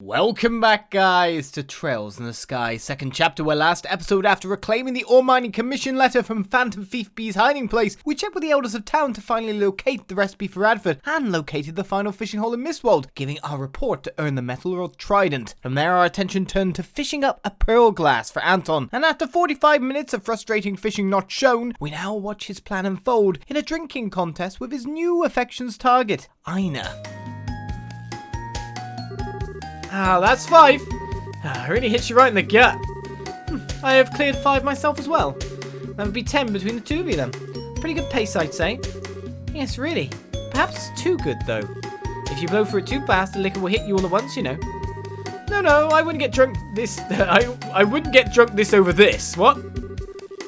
Welcome back, guys, to Trails in the Sky, second chapter where last episode, after reclaiming the ore mining commission letter from Phantom Thief B's hiding place, we checked with the elders of town to finally locate the recipe for Radford, and located the final fishing hole in Mistwald, giving our report to earn the metal or trident. From there, our attention turned to fishing up a pearl glass for Anton, and after 45 minutes of frustrating fishing not shown, we now watch his plan unfold in a drinking contest with his new affections target, Aina. Ah, that's 5. Really hits you right in the gut. I have cleared 5 myself as well. That would be 10 between the two of you then. Pretty good pace, I'd say. Yes, really. Perhaps too good, though. If you blow through it too fast, the liquor will hit you all at once, you know. No, I wouldn't get drunk this... I wouldn't get drunk this over this. What?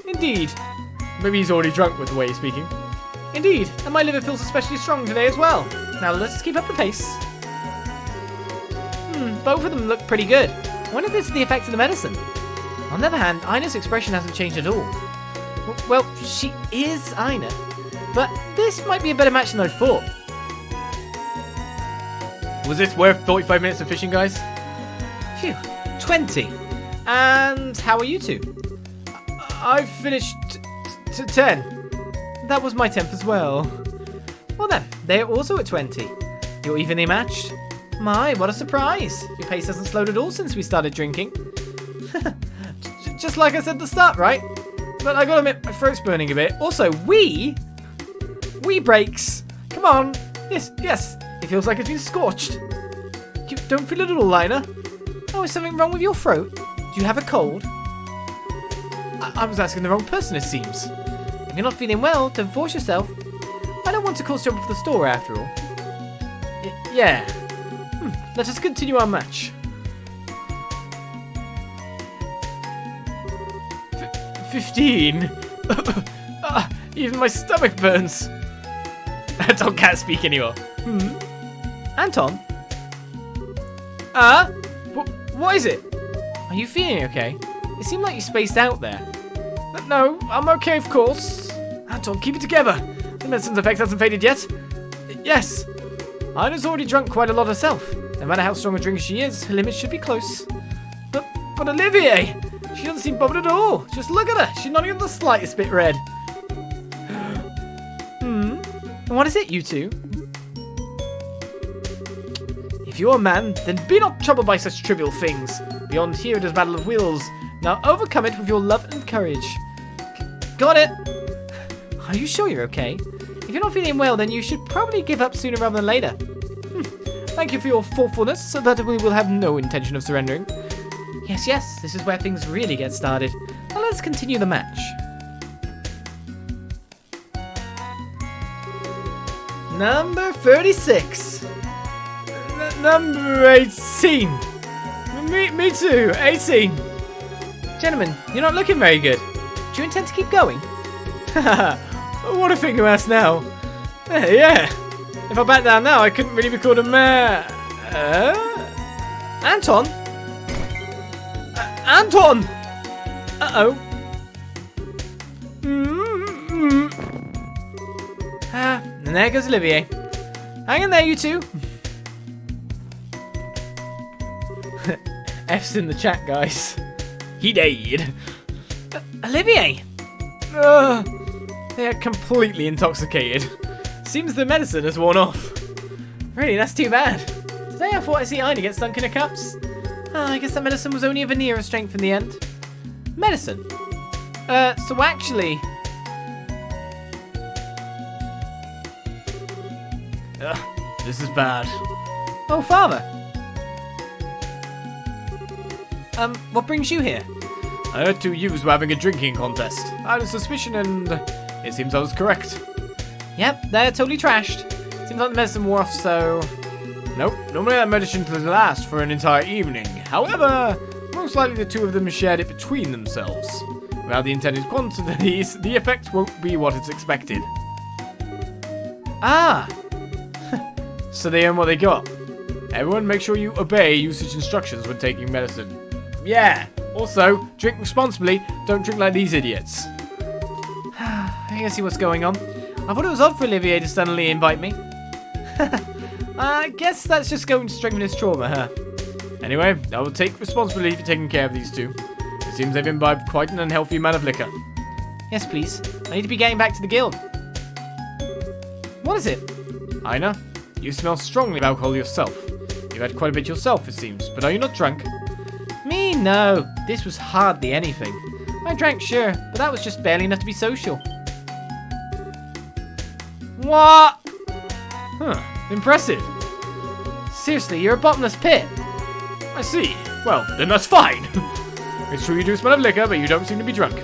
Indeed. Maybe he's already drunk with the way he's speaking. Indeed, and my liver feels especially strong today as well. Now let's keep up the pace. Both of them look pretty good. I wonder if this is the effect of the medicine. On the other hand, Aina's expression hasn't changed at all. Well, she is Aina, but this might be a better match than I thought. Was this worth 45 minutes of fishing, guys? Phew, 20. And how are you two? I've finished 10. That was my 10th as well. Well then, they're also at 20. You're evenly matched. My, what a surprise. Your pace hasn't slowed at all since we started drinking. Just like I said at the start, right? But I gotta admit, my throat's burning a bit. Also, wee breaks. Come on. Yes. It feels like it's been scorched. You don't feel it at all, Aina? Oh, is something wrong with your throat? Do you have a cold? I was asking the wrong person, it seems. If you're not feeling well, don't force yourself. I don't want to cause trouble for the store, after all. Yeah. Let us continue our match. 15. Even my stomach burns. Anton can't speak anymore. Anton? What is it? Are you feeling okay? It seemed like you spaced out there. No, I'm okay, of course. Anton, keep it together. The medicine's effect hasn't faded yet. Yes. Aina's already drunk quite a lot herself. No matter how strong a drinker she is, her limits should be close. But Olivier, she doesn't seem bothered at all. Just look at her. She's not even the slightest bit red. And what is it, you two? If you're a man, then be not troubled by such trivial things. Beyond here it is a battle of wills. Now overcome it with your love and courage. Got it. Are you sure you're okay? If you're not feeling well, then you should probably give up sooner rather than later. Thank you for your thoughtfulness, so that we will have no intention of surrendering. Yes, this is where things really get started. Now let's continue the match. Number 36. Number 18. Me too, 18. Gentlemen, you're not looking very good. Do you intend to keep going? What a thing to ask now. Yeah. If I back down now, I couldn't really be called a mayor. Anton? Anton! Uh-oh. And there goes Olivier. Hang in there, you two. F's in the chat, guys. He died. Olivier! They are completely intoxicated. Seems the medicine has worn off. Really, that's too bad. Today I thought I'd see Aina get stunk in her cups. I guess that medicine was only a veneer of strength in the end. Medicine? So actually... this is bad. Oh, father. What brings you here? I heard two youths were having a drinking contest. I had a suspicion and it seems I was correct. Yep, they're totally trashed. Seems like the medicine wore off, so... Nope, normally that medicine could last for an entire evening. However, most likely the two of them shared it between themselves. Without the intended quantities, the effect won't be what is expected. Ah! So they earn what they got. Everyone make sure you obey usage instructions when taking medicine. Yeah! Also, drink responsibly, don't drink like these idiots. I can see what's going on. I thought it was odd for Olivier to suddenly invite me. I guess that's just going to strengthen his trauma, huh? Anyway, I will take responsibility for taking care of these two. It seems they've imbibed quite an unhealthy amount of liquor. Yes, please. I need to be getting back to the guild. What is it? Aina, you smell strongly of alcohol yourself. You've had quite a bit yourself, it seems, but are you not drunk? Me? No. This was hardly anything. I drank, sure, but that was just barely enough to be social. What? Huh. Impressive. Seriously, you're a bottomless pit. I see. Well, then that's fine. It's true you do smell of liquor, but you don't seem to be drunk.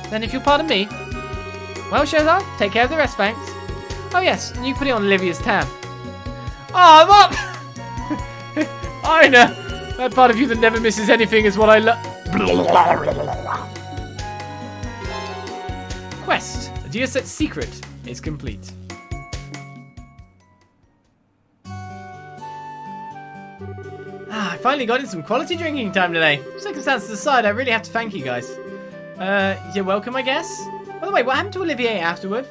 Then if you'll pardon me. Well, Shazar, take care of the rest, thanks. Oh yes, and you put it on Olivia's tab. Oh, what? Aina, that part of you that never misses anything is what I love. Quest, the Diaset secret is complete. I finally got in some quality drinking time today. Circumstances aside, I really have to thank you guys. You're welcome, I guess. By the way, what happened to Olivier afterward?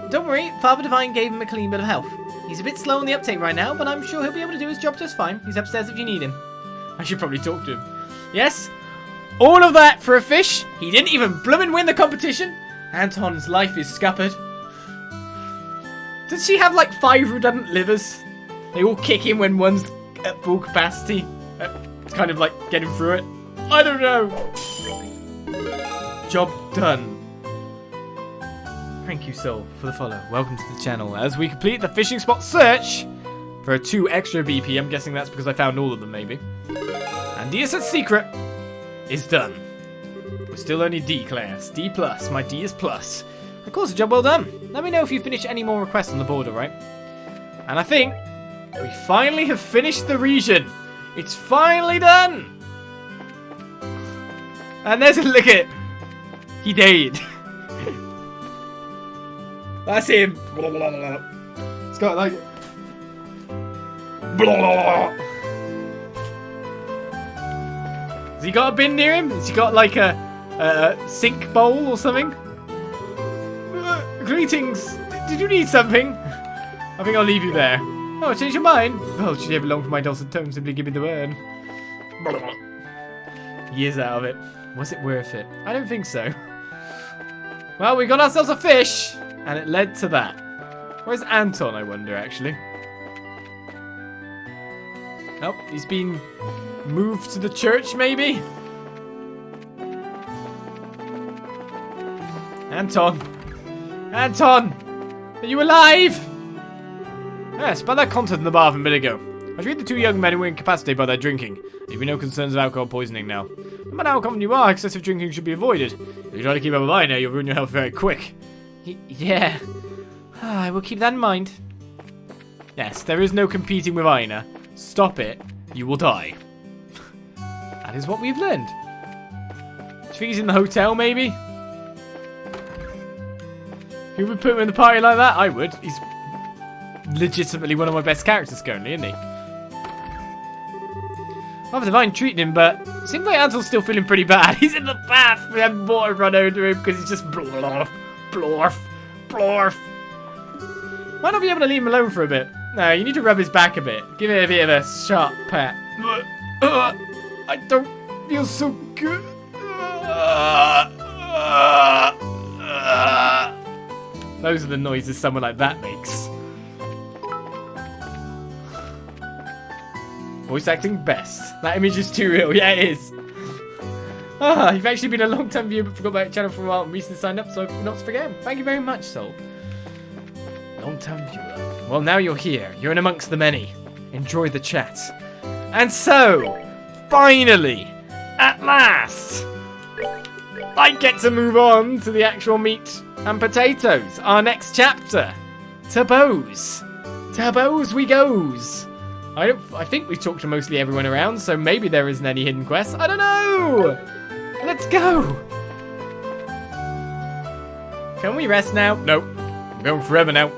Don't worry, Father Divine gave him a clean bit of health. He's a bit slow on the uptake right now, but I'm sure he'll be able to do his job just fine. He's upstairs if you need him. I should probably talk to him. Yes, all of that for a fish. He didn't even bloomin' win the competition. Anton's life is scuppered. Does she have like 5 redundant livers? They all kick in when one's at full capacity. Kind of like getting through it. I don't know. Job done. Thank you, Soul, for the follow. Welcome to the channel. As we complete the fishing spot search for 2 extra BP. I'm guessing that's because I found all of them, maybe. And Diaset's secret is done. We're still only D class. D+. My D is plus. Of course, a job well done. Let me know if you finish any more requests on the board, alright? And I think we finally have finished the region. It's finally done. And there's a look at it. He died. That's him. It's got like. Has he got a bin near him? Has he got like a sink bowl or something? Greetings. Did you need something? I think I'll leave you there. Oh, change your mind? Well, should you ever long for my dulcet tones, simply give me the word. Years out of it. Was it worth it? I don't think so. Well, we got ourselves a fish, and it led to that. Where's Anton, I wonder, actually? Nope, he's been moved to the church, maybe? Anton! Anton! Are you alive? Yes, by that concert in the bar from a minute ago. I treated the 2 young men who were incapacitated by their drinking. There'll be no concerns of alcohol poisoning now. No matter how common you are, excessive drinking should be avoided. If you try to keep up with Aina, you'll ruin your health very quick. Yeah. I will keep that in mind. Yes, there is no competing with Aina. Stop it. You will die. That is what we've learned. Do you think he's in the hotel, maybe? Who would put him in the party like that? I would. He's legitimately one of my best characters currently, isn't he? Father Divine treating him, but it seems like Ansel's still feeling pretty bad. He's in the bath. We have water run over him because he's just blorf, blorf, blorf. Might not be able to leave him alone for a bit. No, you need to rub his back a bit. Give it a bit of a sharp pat. I don't feel so good. Those are the noises someone like that makes. Voice acting best. That image is too real. Yeah, it is. You've actually been a long-time viewer but forgot about your channel for a while and recently signed up, so not to forget. Thank you very much, Soul. Long-time viewer. Well, now you're here. You're in amongst the many. Enjoy the chat. And so, finally, at last, I get to move on to the actual meat and potatoes. Our next chapter. To Bose. To Bose we goes. I think we've talked to mostly everyone around, so maybe there isn't any hidden quests. I don't know. Let's go. Can we rest now? Nope. I'm going forever now.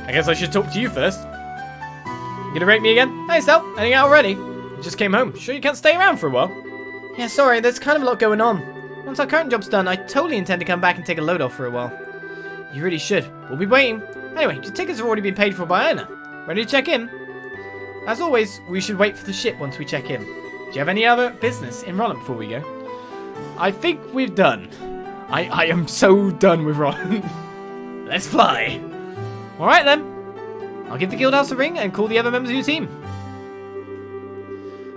I guess I should talk to you first. You gonna rate me again? Hey, Estelle. Heading out already? You just came home. Sure you can't stay around for a while? Yeah, sorry. There's kind of a lot going on. Once our current job's done, I totally intend to come back and take a load off for a while. You really should. We'll be waiting. Anyway, your tickets have already been paid for by Aina. Ready to check in? As always, we should wait for the ship once we check in. Do you have any other business in Rolent before we go? I think we've done. I am so done with Rolent. Let's fly. Alright then. I'll give the guildhouse a ring and call the other members of your team.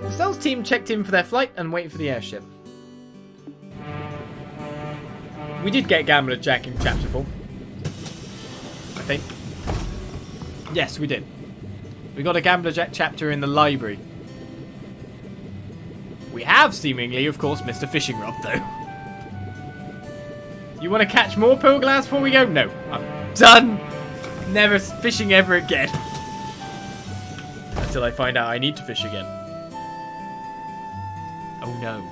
Estelle's team checked in for their flight and waited for the airship. We did get Gambler Jack in chapter 4. I think. Yes, we did. We got a Gambler Jack chapter in the library. We have, seemingly, of course, missed a fishing rod, though. You want to catch more pearl glass before we go? No. I'm done. Never fishing ever again. Until I find out I need to fish again. Oh no.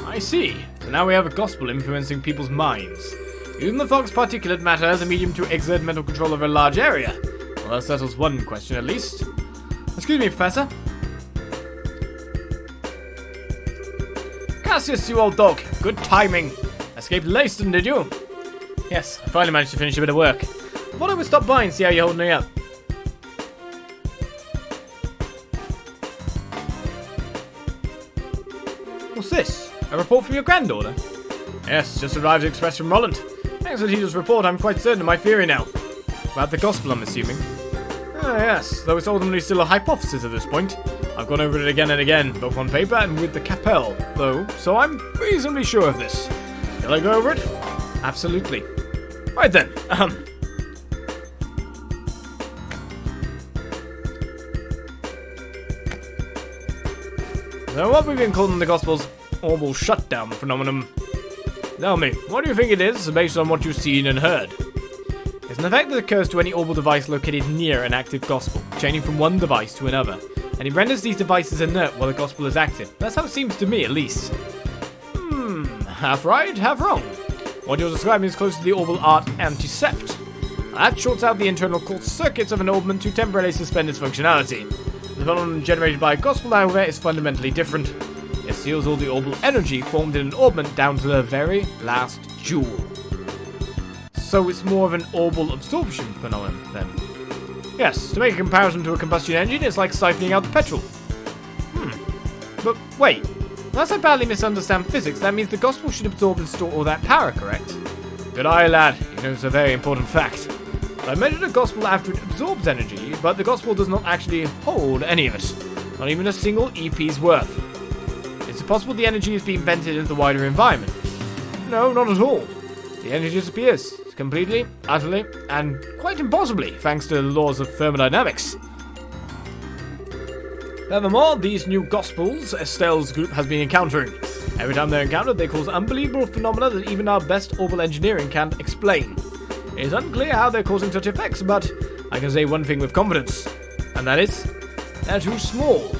I see. So now we have a gospel influencing people's minds. Using the fog's particulate matter as a medium to exert mental control over a large area. Well, that settles one question at least. Excuse me, Professor. Cassius, you old dog. Good timing. Escaped Leyston, did you? Yes, I finally managed to finish a bit of work. I thought I would stop by and see how you're holding me up. What's this? A report from your granddaughter? Yes, just arrived express from Rolent. Thanks to the teacher's report, I'm quite certain of my theory now. About the gospel, I'm assuming. Ah, yes, though it's ultimately still a hypothesis at this point. I've gone over it again and again, both on paper and with the Capelle, though, so I'm reasonably sure of this. Shall I go over it? Absolutely. Right then, So what we've been calling the Gospel's orbital shutdown phenomenon. Tell me, what do you think it is, based on what you've seen and heard? It's an effect that occurs to any orbital device located near an active Gospel, changing from one device to another, and it renders these devices inert while the Gospel is active. That's how it seems to me, at least. Half right, half wrong. What you're describing is close to the orbital art anticept. That shorts out the internal core circuits of an orbment to temporarily suspend its functionality. The phenomenon generated by a Gospel, however, is fundamentally different. It seals all the orbital energy formed in an orbment down to the very last joule. So it's more of an orbital absorption phenomenon, then. Yes, to make a comparison to a combustion engine, it's like siphoning out the petrol. But wait, unless I badly misunderstand physics, that means the Gospel should absorb and store all that power, correct? Good eye, lad. You know it's a very important fact. I measured a Gospel after it absorbs energy, but the Gospel does not actually hold any of it. Not even a single EP's worth. Is it possible the energy is being vented into the wider environment? No, not at all. The energy disappears. Completely, utterly, and quite impossibly, thanks to the laws of thermodynamics. Furthermore, these new Gospels Estelle's group has been encountering. Every time they're encountered, they cause unbelievable phenomena that even our best orbital engineering can't explain. It is unclear how they're causing such effects, but I can say one thing with confidence, and that is, they're too small.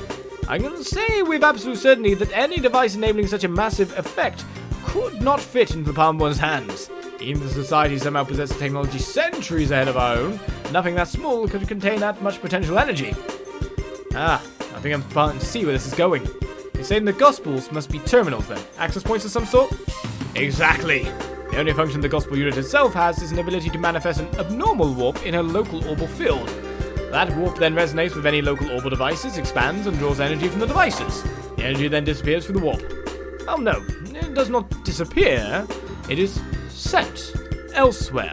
I can say with absolute certainty that any device enabling such a massive effect could not fit into the palm of one's hands. Even if society somehow possesses technology centuries ahead of our own, nothing that small could contain that much potential energy. I think I'm starting to see where this is going. You're saying the Gospels must be terminals then? Access points of some sort? Exactly. The only function the Gospel unit itself has is an ability to manifest an abnormal warp in a local orbital field. That warp then resonates with any local orbital devices, expands, and draws energy from the devices. The energy then disappears through the warp. Oh no, it does not disappear. It is sent elsewhere.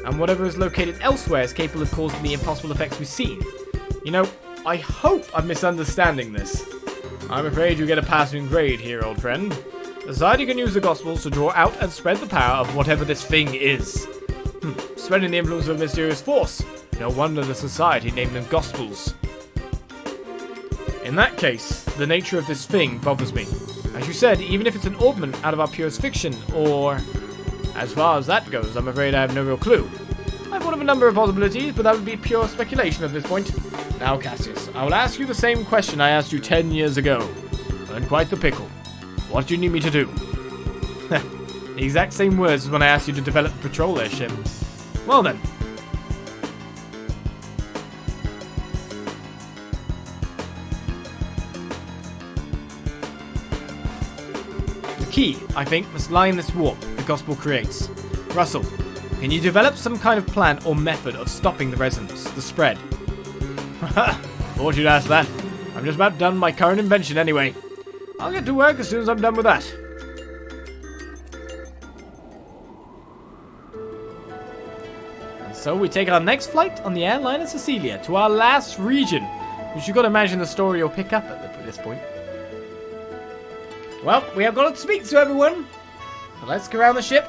And whatever is located elsewhere is capable of causing the impossible effects we've seen. You know, I hope I'm misunderstanding this. I'm afraid you get a passing grade here, old friend. The society can use the Gospels to draw out and spread the power of whatever this thing is. Spreading the influence of a mysterious force. No wonder the society named them Gospels. In that case, the nature of this thing bothers me. As you said, even if it's an orbment out of our purest fiction, or... As far as that goes, I'm afraid I have no real clue. I've thought of a number of possibilities, but that would be pure speculation at this point. Now, Cassius, I will ask you the same question I asked you 10 years ago. And quite the pickle. What do you need me to do? The exact same words as when I asked you to develop a patrol airship. Well then. key, I think, must lie in this warp the gospel creates. Russell, can you develop some kind of plan or method of stopping the resonance, the spread? Thought you'd ask that. I'm just about done my current invention anyway. I'll get to work as soon as I'm done with that. And so we take our next flight on the airliner Cecilia to our last region, which you've got to imagine the story will pick up at this point. Well, we have got to speak to everyone. So let's go around the ship.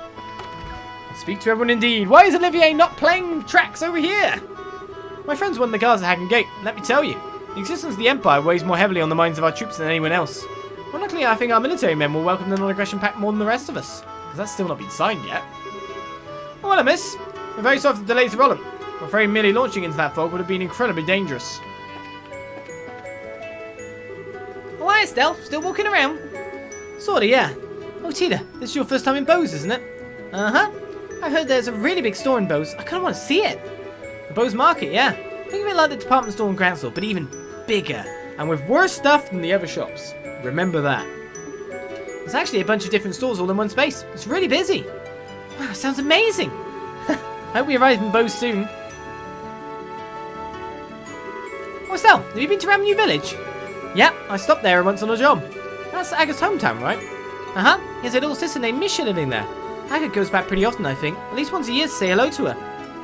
Speak to everyone indeed. Why is Olivier not playing tracks over here? My friends won the guards at Agate. Let me tell you, the existence of the Empire weighs more heavily on the minds of our troops than anyone else. Well, luckily, I think our military men will welcome the non-aggression pact more than the rest of us, because that's still not been signed yet. Oh, hello, miss. We're very sorry for the delay to Rolent. I'm afraid merely launching into that fog would have been incredibly dangerous. Oh, hi, Estelle. Still walking around? Sorta, yeah. Oh, Tina, this is your first time in Bose, isn't it? Uh-huh. I heard there's a really big store in Bose. I kind of want to see it. The Bose Market, yeah. Think of it like the department store and ground store, but even bigger. And with worse stuff than the other shops. Remember that. There's actually a bunch of different stores all in one space. It's really busy. Wow, sounds amazing. I hope we arrive in Bose soon. Oh, Estelle, have you been to New Village? Yep, I stopped there once on a job. That's Agate's hometown, right? Uh-huh. He has a little sister named Misha living there. Agate goes back pretty often, I think. At least once a year to say hello to her.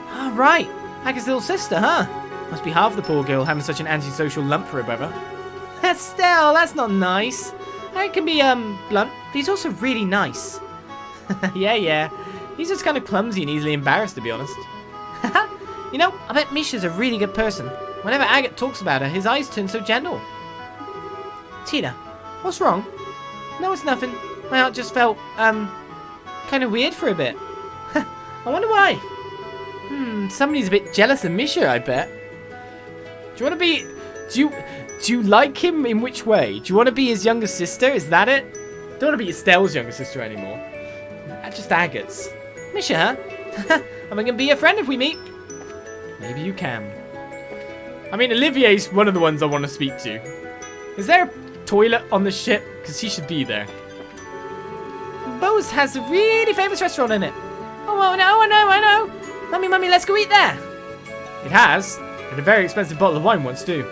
Ah, right. Agate's little sister, huh? Must be half the poor girl having such an antisocial lump for a brother. Estelle, that's not nice. Agate can be, blunt, but he's also really nice. Yeah. He's just kind of clumsy and easily embarrassed, to be honest. You know, I bet Misha's a really good person. Whenever Agate talks about her, his eyes turn so gentle. Tina, what's wrong? No, it's nothing. My heart just felt, kind of weird for a bit. I wonder why. Somebody's a bit jealous of Misha, I bet. Do you want to be... Do you like him in which way? Do you want to be his younger sister? Is that it? Don't want to be Estelle's younger sister anymore. Just Agate's. Misha, huh? Am I going to be your friend if we meet? Maybe you can. I mean, Olivier's one of the ones I want to speak to. Is there a toilet on the ship? Because he should be there. Bose has a really famous restaurant in it. Oh, I know. Mummy, let's go eat there. It has. And a very expensive bottle of wine once too.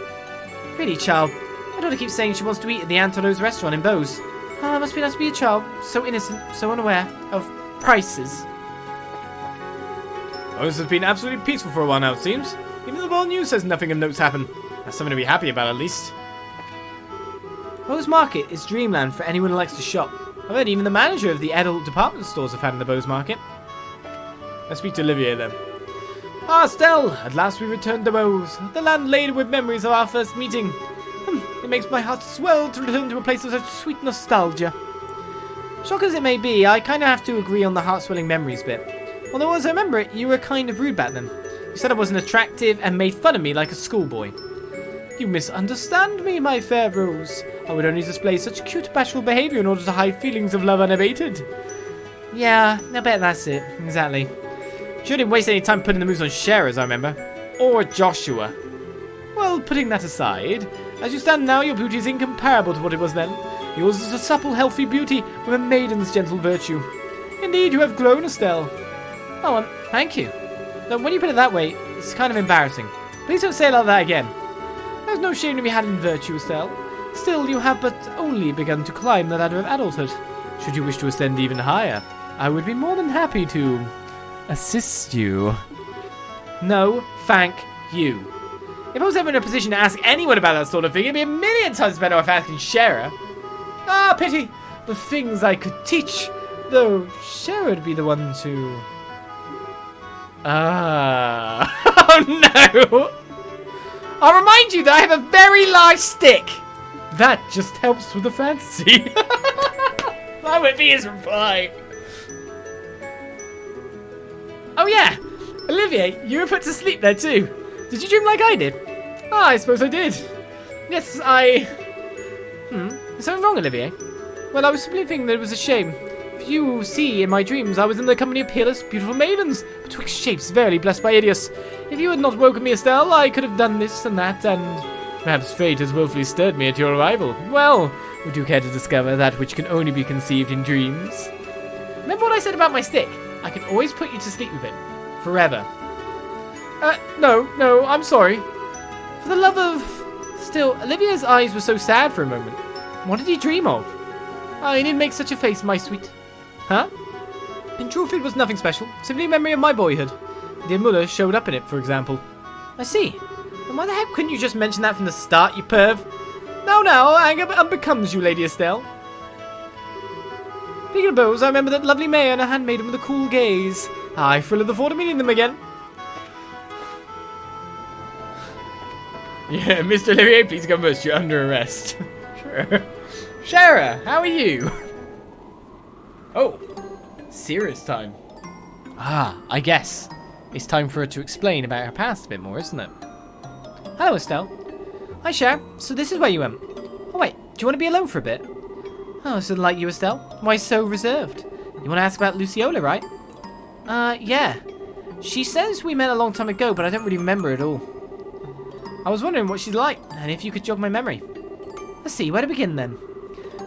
Really, child? My daughter keeps saying she wants to eat at the Anton's restaurant in Bose. Oh, it must be nice to be a child. So innocent, so unaware of prices. Bose has been absolutely peaceful for a while now, it seems. Even the world news says nothing of note's happened. That's something to be happy about, at least. Bose Market is dreamland for anyone who likes to shop. I've heard even the manager of the adult department stores have had in the Bose Market. Let's speak to Olivier then. Ah, Estelle! At last we returned to Bose, the land laden with memories of our first meeting. It makes my heart swell to return to a place of such sweet nostalgia. Shock as it may be, I kind of have to agree on the heart-swelling memories bit. Although as I remember it, you were kind of rude back then. You said I wasn't attractive and made fun of me like a schoolboy. You misunderstand me, my fair Rose. I would only display such cute bashful behaviour in order to hide feelings of love unabated. Yeah, I bet that's it. Exactly. Sure didn't waste any time putting the moves on Cher, as I remember. Or Joshua. Well, putting that aside, as you stand now, your beauty is incomparable to what it was then. Yours is a supple, healthy beauty with a maiden's gentle virtue. Indeed, you have grown, Estelle. Oh, thank you. Though when you put it that way, it's kind of embarrassing. Please don't say it like that again. There's no shame to be had in virtue, Estelle. Still, you have but only begun to climb the ladder of adulthood. Should you wish to ascend even higher, I would be more than happy to assist you. No, thank you. If I was ever in a position to ask anyone about that sort of thing, it'd be a million times better off asking Shara. Ah, pity. The things I could teach. Though Shara would be the one to... Oh no. I'll remind you that I have a very large stick. That just helps with the fantasy. That would be his reply. Oh yeah, Olivier, you were put to sleep there too. Did you dream like I did? Ah, I suppose I did. Yes, I... Is something wrong, Olivier? Well, I was simply thinking that it was a shame. If you see, in my dreams, I was in the company of peerless, beautiful maidens, betwixt shapes verily blessed by Idios. If you had not woken me, Estelle, I could have done this and that, and Perhaps fate has willfully stirred me at your arrival. Well, would you care to discover that which can only be conceived in dreams? Remember what I said about my stick? I can always put you to sleep with it. Forever. No, I'm sorry. For the love of... Still, Olivier's eyes were so sad for a moment. What did he dream of? Oh, he didn't make such a face, my sweet. Huh? In truth, it was nothing special. Simply a memory of my boyhood. Dear Muller showed up in it, for example. I see. Then why the heck couldn't you just mention that from the start, you perv? No, anger unbecomes you, Lady Estelle. Speaking of Bose, I remember that lovely Mayor and her handmaiden with a cool gaze. I thrill at the thought of meeting them again. Yeah, Mr. Olivier, please come first. You're under arrest. Sure. Shara, how are you? Oh, serious time. I guess. It's time for her to explain about her past a bit more, isn't it? Hello, Estelle. Hi, Shara. So this is where you went. Oh, wait. Do you want to be alone for a bit? Oh, so like you, Estelle? Why so reserved? You want to ask about Luciola, right? Yeah. She says we met a long time ago, but I don't really remember it all. I was wondering what she's like, and if you could jog my memory. Let's see, where to begin then?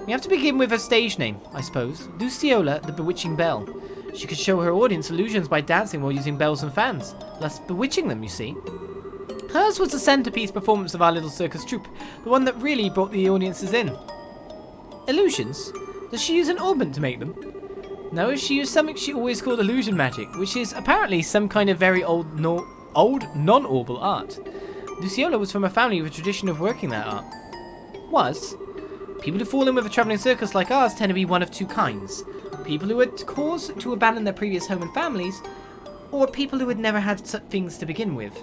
We have to begin with her stage name, I suppose. Luciola, the Bewitching Belle. She could show her audience illusions by dancing while using bells and fans, thus bewitching them, you see. Hers was the centerpiece performance of our little circus troupe, the one that really brought the audiences in. Illusions? Does she use an orbment to make them? No, she used something she always called illusion magic, which is apparently some kind of very old non-orbal art. Luciola was from a family with a tradition of working that art. Was? People who fall in with a travelling circus like ours tend to be one of two kinds. People who had cause to abandon their previous home and families, or people who had never had such things to begin with.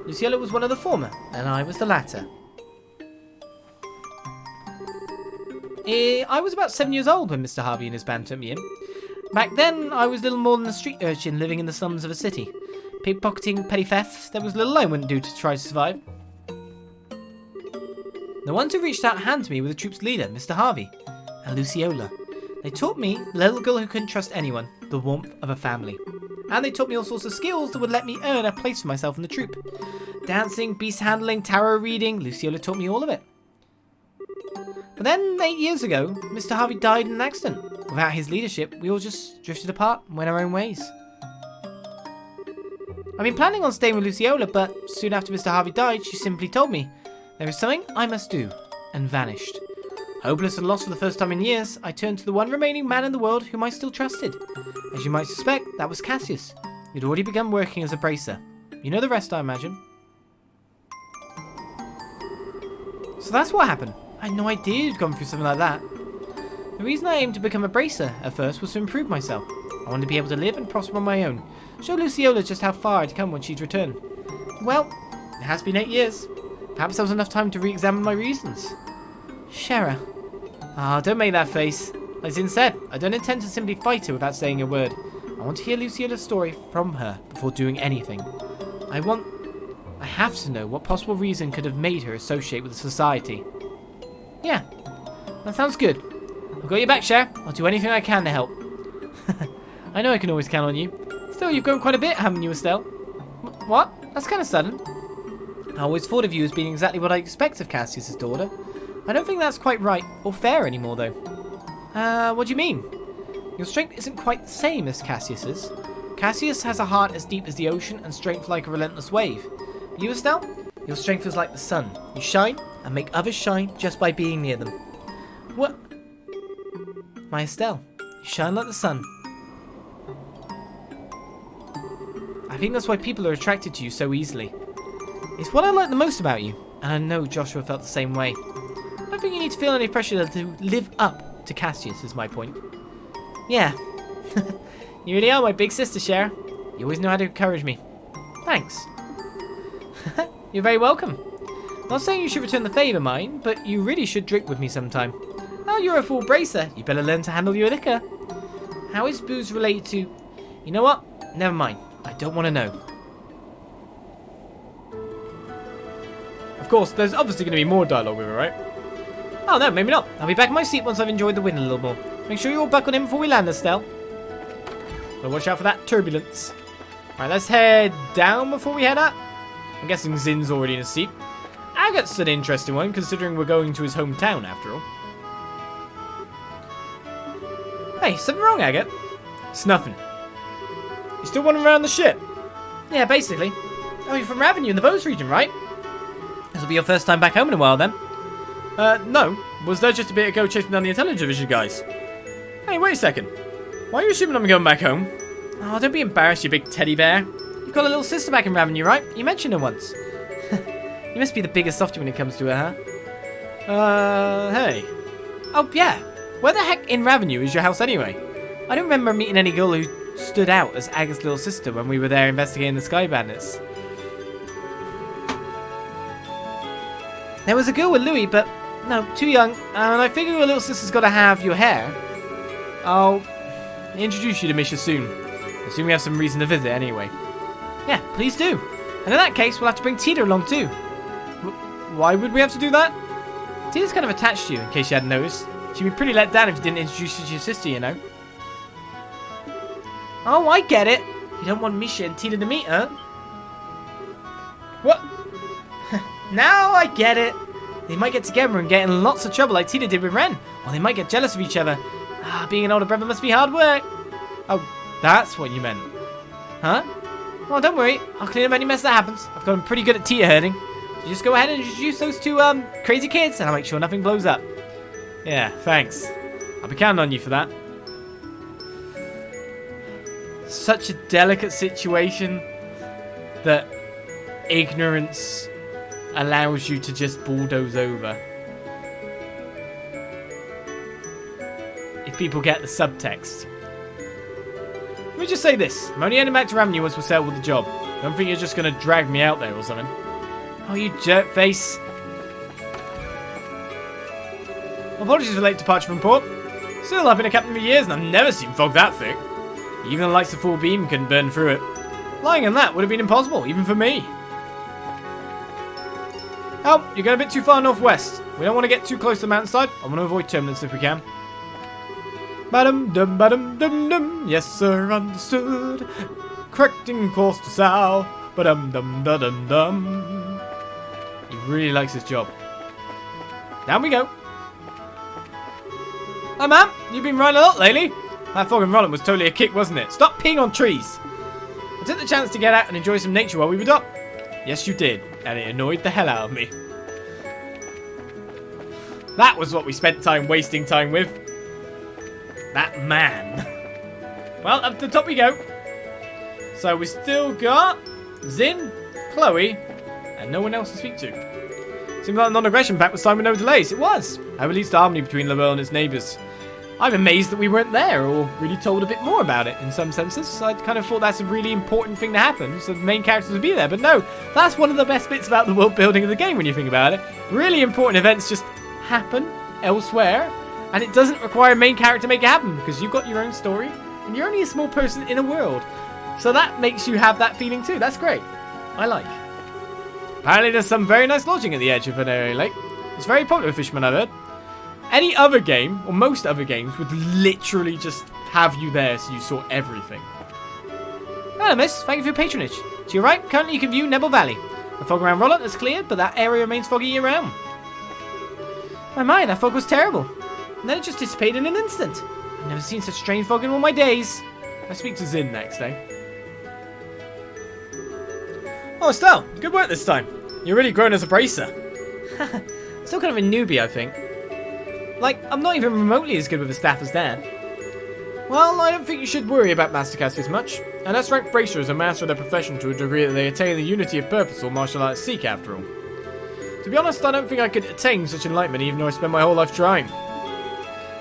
Luciola was one of the former, and I was the latter. I was about 7 years old when Mr. Harvey and his band took me in. Back then, I was little more than a street urchin living in the slums of a city. Pickpocketing, petty thefts, there was little I wouldn't do to try to survive. The ones who reached out a hand to me were the troupe's leader, Mr. Harvey, and Luciola. They taught me, the little girl who couldn't trust anyone, the warmth of a family. And they taught me all sorts of skills that would let me earn a place for myself in the troupe. Dancing, beast handling, tarot reading, Luciola taught me all of it. But then, 8 years ago, Mr. Harvey died in an accident. Without his leadership, we all just drifted apart and went our own ways. I've been planning on staying with Luciola, but soon after Mr. Harvey died, she simply told me, there is something I must do, and vanished. Hopeless and lost for the first time in years, I turned to the one remaining man in the world whom I still trusted. As you might suspect, that was Cassius. He'd already begun working as a bracer. You know the rest, I imagine. So that's what happened. I had no idea you'd gone through something like that. The reason I aimed to become a bracer at first was to improve myself. I wanted to be able to live and prosper on my own. Show Luciola just how far I'd come when she'd returned. Well, it has been 8 years. Perhaps there was enough time to re-examine my reasons. Shara. Don't make that face. As Zin said, I don't intend to simply fight her without saying a word. I want to hear Luciola's story from her before doing anything. I have to know what possible reason could have made her associate with the society. Yeah, that sounds good. I've got your back, Shara. I'll do anything I can to help. I know I can always count on you. Still, you've grown quite a bit, haven't you, Estelle? What? That's kind of sudden. I always thought of you as being exactly what I expect of Cassius's daughter. I don't think that's quite right or fair anymore, though. What do you mean? Your strength isn't quite the same as Cassius's. Cassius has a heart as deep as the ocean and strength like a relentless wave. But you, Estelle? Your strength is like the sun. You shine and make others shine just by being near them. What? My Estelle, you shine like the sun. I think that's why people are attracted to you so easily. It's what I like the most about you, and I know Joshua felt the same way. I don't think you need to feel any pressure to live up to Cassius, is my point. Yeah. You really are my big sister, Shara. You always know how to encourage me. Thanks. You're very welcome. Not saying you should return the favour, mind, but you really should drink with me sometime. Now you're a full bracer, you better learn to handle your liquor. How is booze related to... You know what? Never mind. I don't want to know. Of course, there's obviously going to be more dialogue with her, right? Oh no, maybe not. I'll be back in my seat once I've enjoyed the wind a little more. Make sure you're all buckled in before we land, Estelle. Well, watch out for that turbulence. Alright, let's head down before we head up. I'm guessing Zin's already in his seat. Agate's an interesting one, considering we're going to his hometown, after all. Hey, something wrong, Agate? It's nothing. You still wandering around the ship? Yeah, basically. Oh, you're from Ravenue in the Bose region, right? This will be your first time back home in a while, then. No. Was there just a bit ago chasing down the intelligence division guys? Hey, wait a second. Why are you assuming I'm going back home? Oh, don't be embarrassed, you big teddy bear. You've got a little sister back in Ravenue, right? You mentioned her once. You must be the biggest softie when it comes to her, huh? Hey. Oh, yeah. Where the heck in Ravenue is your house anyway? I don't remember meeting any girl who stood out as Agate's little sister when we were there investigating the Sky Bandits. There was a girl with Louis, but no, too young, and I figure your little sister's got to have your hair. I'll introduce you to Misha soon. Assume we have some reason to visit anyway. Yeah, please do. And in that case, we'll have to bring Tita along too. Why would we have to do that? Tita's kind of attached to you, in case you hadn't noticed. She'd be pretty let down if you didn't introduce you to your sister, you know. Oh, I get it. You don't want Misha and Tita to meet, huh? What? Now I get it. They might get together and get in lots of trouble like Tita did with Ren. Or they might get jealous of each other. Ah, being an older brother must be hard work. Oh, that's what you meant. Huh? Well, don't worry. I'll clean up any mess that happens. I've gotten pretty good at Tita herding. So just go ahead and introduce those two crazy kids and I'll make sure nothing blows up. Yeah, thanks. I'll be counting on you for that. Such a delicate situation that ignorance allows you to just bulldoze over. If people get the subtext. Let me just say this. I'm only heading back to Ravenue once we're settled with the job. I don't think you're just going to drag me out there or something. Oh, you jerk face. Apologies for late departure from port. Still, I've been a captain for years and I've never seen fog that thick. Even the lights of full beam couldn't burn through it. Lying in that would have been impossible, even for me. Oh, you're going a bit too far northwest. We don't want to get too close to the mountainside. I want to avoid turbulence if we can. Badum dum badum dum dum. Yes, sir, understood. Correcting course to south. Badum dum dum dum dum. He really likes his job. Down we go. Hi, ma'am. You've been riding a lot lately. That fog in Rolent was totally a kick, wasn't it? Stop peeing on trees. I took the chance to get out and enjoy some nature while we were docked. Yes, you did. And it annoyed the hell out of me. That was what we spent time wasting time with. That man. Well, up to the top we go. So we still got Zin, Chloe, and no one else to speak to. Seems like the non-aggression pact was signed with no delays. It was. I released harmony between Labelle and its neighbours. I'm amazed that we weren't there, or really told a bit more about it in some senses. I kind of thought that's a really important thing to happen, so the main characters would be there. But no, that's one of the best bits about the world building of the game when you think about it. Really important events just happen elsewhere, and it doesn't require a main character to make it happen, because you've got your own story, and you're only a small person in a world. So that makes you have that feeling too. That's great. I like. Apparently there's some very nice lodging at the edge of an area lake. It's very popular with fishermen, I've heard. Any other game, or most other games, would literally just have you there so you saw everything. Hello, miss. Thank you for your patronage. To your right, currently you can view Nebel Valley. The fog around Rolent has cleared, but that area remains foggy year-round. My, that fog was terrible. And then it just dissipated in an instant. I've never seen such strange fog in all my days. I speak to Zin next, eh? Oh, Estelle, good work this time. You're really grown as a bracer. Still kind of a newbie, I think. Like, I'm not even remotely as good with the staff as Dan. Well, I don't think you should worry about mastercasters much. An S-rank bracers are master of their profession to a degree that they attain the unity of purpose or martial arts seek, after all. To be honest, I don't think I could attain such enlightenment even though I spend my whole life trying.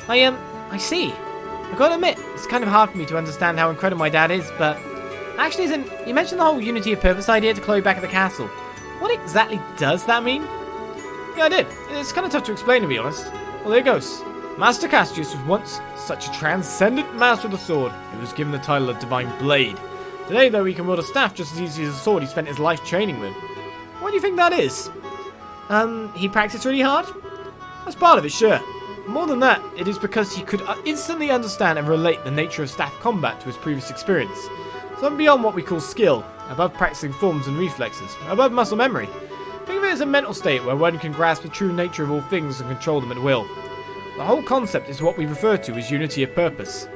I see. I've got to admit, it's kind of hard for me to understand how incredible my dad is, but... Actually, you mentioned the whole unity of purpose idea to Chloe back at the castle. What exactly does that mean? Yeah, I did. It's kind of tough to explain, to be honest. Well, there goes. Master Castius was once such a transcendent master of the sword, who was given the title of Divine Blade. Today, though, he can wield a staff just as easy as a sword he spent his life training with. Why do you think that is? He practiced really hard? That's part of it, sure. More than that, it is because he could instantly understand and relate the nature of staff combat to his previous experience. Something beyond what we call skill, above practicing forms and reflexes, above muscle memory. Think of it is a mental state where one can grasp the true nature of all things and control them at will. The whole concept is what we refer to as unity of purpose.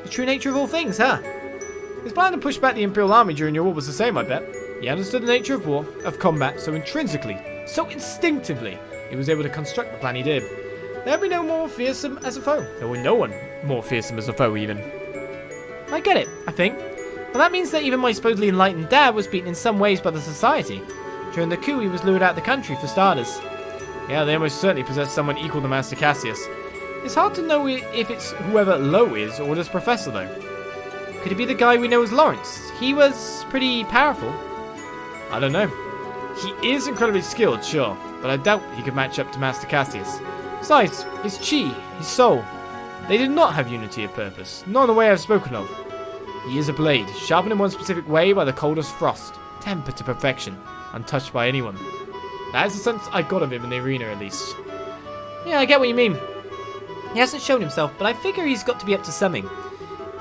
The true nature of all things, huh? His plan to push back the Imperial Army during your war was the same, I bet. He understood the nature of war, of combat, so intrinsically, so instinctively, he was able to construct the plan he did. There'd be no more fearsome as a foe. There were no one more fearsome as a foe, even. I get it, I think. But that means that even my supposedly enlightened dad was beaten in some ways by the society. During the coup, he was lured out of the country, for starters. Yeah, they almost certainly possessed someone equal to Master Cassius. It's hard to know if it's whoever Lo is, or this Professor, though. Could it be the guy we know as Lawrence? He was pretty powerful. I don't know. He is incredibly skilled, sure, but I doubt he could match up to Master Cassius. Besides, his chi, his soul, they did not have unity of purpose, not in the way I've spoken of. He is a blade, sharpened in one specific way by the coldest frost, tempered to perfection, untouched by anyone. That is the sense I got of him in the arena, at least. Yeah, I get what you mean. He hasn't shown himself, but I figure he's got to be up to something.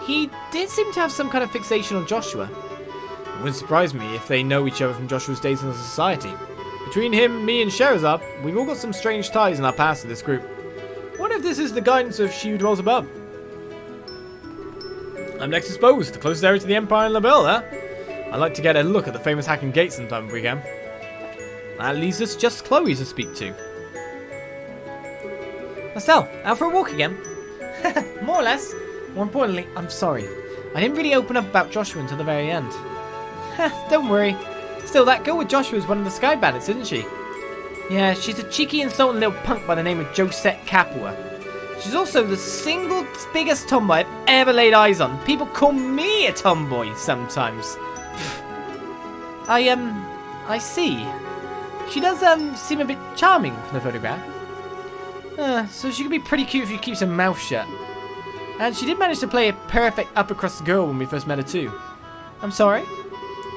He did seem to have some kind of fixation on Joshua. It wouldn't surprise me if they know each other from Joshua's days in the society. Between him, me, and Sherazade, we've all got some strange ties in our past to this group. What if this is the guidance of she who dwells above? I'm next to Bose, the closest area to the Empire in La Belle, huh? I'd like to get a look at the famous Hacking Gate sometime if we can. That leaves us just Chloe to speak to. Estelle, out for a walk again? More or less. More importantly, I'm sorry. I didn't really open up about Joshua until the very end. Don't worry. Still, that girl with Joshua is one of the Sky Bandits, isn't she? Yeah, she's a cheeky, insulting little punk by the name of Diaset Capua. She's also the single biggest tomboy I've ever laid eyes on. People call me a tomboy sometimes. I see. She does, seem a bit charming from the photograph. So she could be pretty cute if she keeps her mouth shut. And she did manage to play a perfect upper-crust girl when we first met her too. I'm sorry?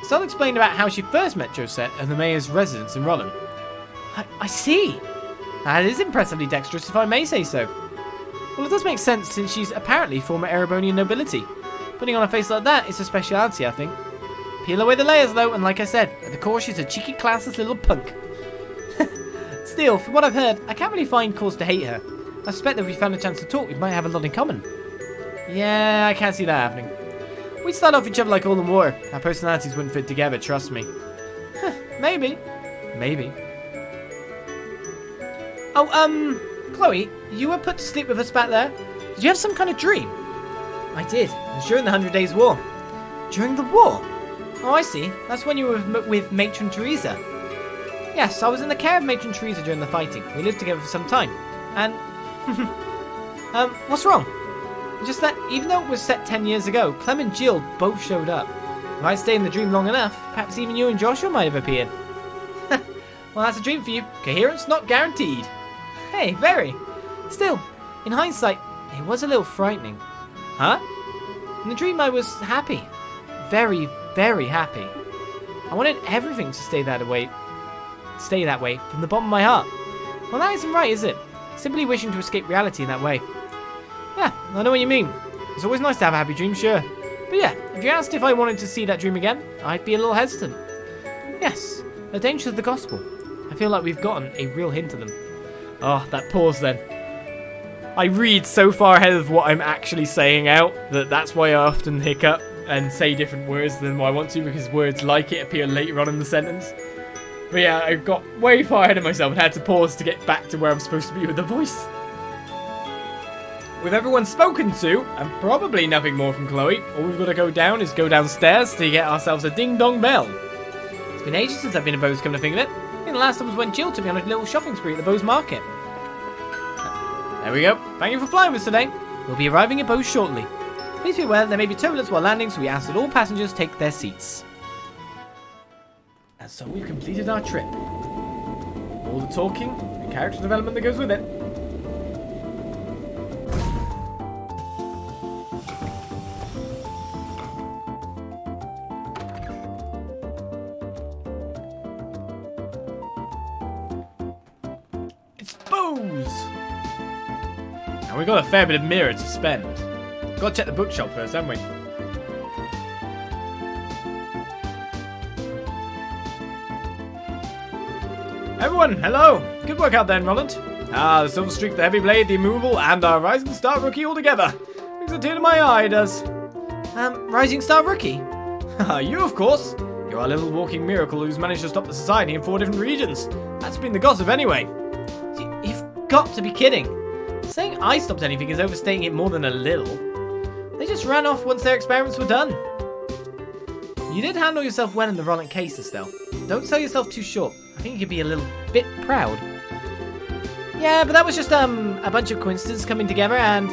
Estelle explained about how she first met Diaset at the Mayor's residence in Rolent. I see. That is impressively dexterous, if I may say so. Well, it does make sense since she's apparently former Erebonian nobility. Putting on a face like that is a speciality, I think. Peel away the layers, though, and like I said, at the core she's a cheeky, classless little punk. Still, from what I've heard, I can't really find cause to hate her. I suspect that if we found a chance to talk, we might have a lot in common. Yeah, I can't see that happening. We'd start off each other like oil and water. Our personalities wouldn't fit together, trust me. Maybe. Maybe. Oh, Chloe, you were put to sleep with us back there. Did you have some kind of dream? I did. It was during the 100 Days War. During the war? Oh, I see. That's when you were with Matron Teresa. Yes, I was in the care of Matron Teresa during the fighting. We lived together for some time. And... what's wrong? Just that, even though it was set 10 years ago, Clem and Jill both showed up. If I stayed in the dream long enough, perhaps even you and Joshua might have appeared. Well, that's a dream for you. Coherence not guaranteed. Hey, very. Still, in hindsight, it was a little frightening. Huh? In the dream I was happy. Very, very happy. I wanted everything to stay that way from the bottom of my heart. Well, that isn't right, is it? Simply wishing to escape reality in that way. Yeah, I know what you mean. It's always nice to have a happy dream, sure. But yeah, if you asked if I wanted to see that dream again, I'd be a little hesitant. Yes, the dangers of the gospel. I feel like we've gotten a real hint of them. Oh, that pause then. I read so far ahead of what I'm actually saying out that's why I often hiccup and say different words than what I want to, because words like it appear later on in the sentence. But yeah, I got way far ahead of myself and had to pause to get back to where I'm supposed to be with the voice. With everyone spoken to, and probably nothing more from Chloe, all we've got to go down is go downstairs to get ourselves a ding-dong bell. It's been ages since I've been to Bose, come to think of it. I think the last time was when Jill took me on a little shopping spree at the Bose market. There we go. Thank you for flying with us today. We'll be arriving at Bose shortly. Please be aware there may be turbulence while landing, so we ask that all passengers take their seats. And so we've completed our trip. All the talking and character development that goes with it. It's Bose! And we've got a fair bit of mirror to spend. Gotta check the bookshop first, haven't we? everyone! Hello! Good work out then, Rolent. The Silver Streak, the Heavy Blade, the Immovable, and our Rising Star Rookie all together. Brings a tear to my eye, does. Rising Star Rookie? You, of course. You're our little walking miracle who's managed to stop the society in 4 different regions. That's been the gossip anyway. You've got to be kidding. Saying I stopped anything is overstating it more than a little. They just ran off once their experiments were done. You did handle yourself well in the Rolent case, Estelle. Don't sell yourself too short. I think you could be a little bit proud. Yeah, but that was just a bunch of coincidences coming together and...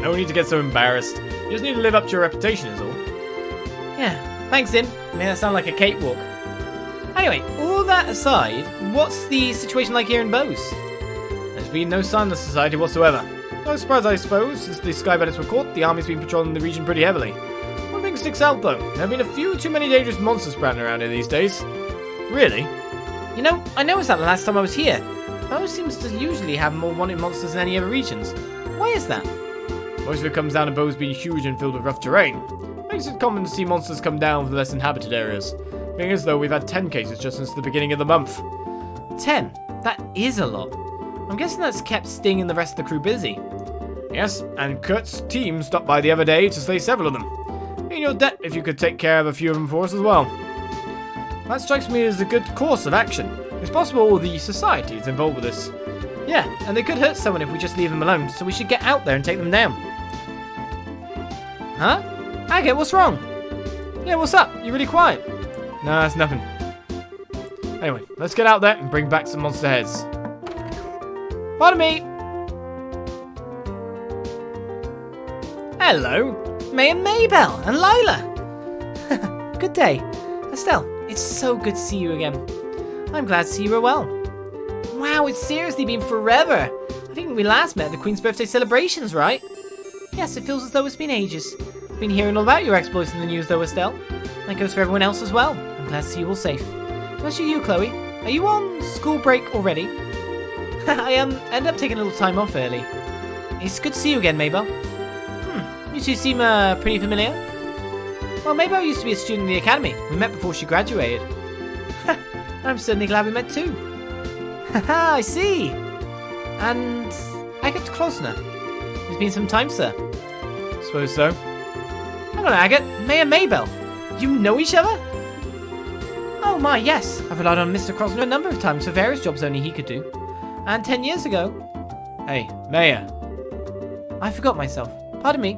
No need to get so embarrassed. You just need to live up to your reputation is all. Yeah, thanks, Din. Made that sound like a cakewalk. Anyway, all that aside, what's the situation like here in Bose? There's been no sign of the society whatsoever. No surprise, I suppose, since the Sky Bandits were caught, the army's been patrolling the region pretty heavily. One thing sticks out though, there have been a few too many dangerous monsters sprouting around here these days. Really? You know, I noticed that the last time I was here. Bose seems to usually have more wanted monsters than any other regions. Why is that? Most of it comes down to Bose being huge and filled with rough terrain. Makes it common to see monsters come down from the less inhabited areas. Being as though we've had 10 cases just since the beginning of the month. 10? That is a lot. I'm guessing that's kept Sting and the rest of the crew busy. Yes, and Kurt's team stopped by the other day to slay several of them. In your debt if you could take care of a few of them for us as well. That strikes me as a good course of action. It's possible the society is involved with this. Yeah, and they could hurt someone if we just leave them alone, so we should get out there and take them down. Huh? Agate, what's wrong? Yeah, what's up? You're really quiet. Nah, it's nothing. Anyway, let's get out there and bring back some monster heads. Pardon me! Hello, Mayor Maybelle and Lila! Good day. Estelle, it's so good to see you again. I'm glad to see you are well. Wow, it's seriously been forever. I think we last met at the Queen's birthday celebrations, right? Yes, it feels as though it's been ages. I've been hearing all about your exploits in the news though, Estelle. That goes for everyone else as well. I'm glad to see you all safe. Especially you, Chloe. Are you on school break already? I ended up taking a little time off early. It's good to see you again, Maybelle. You two seem pretty familiar. Well, Maybelle used to be a student in the academy. We met before she graduated. I'm certainly glad we met too. Haha, I see. And Agate Klosner. It's been some time, sir. Suppose so. Hang on, Agate. Mayor Maybelle. You know each other? Oh my, yes. I've relied on Mr. Klosner a number of times for various jobs only he could do. And 10 years ago... Hey, Mayor. I forgot myself. Pardon me.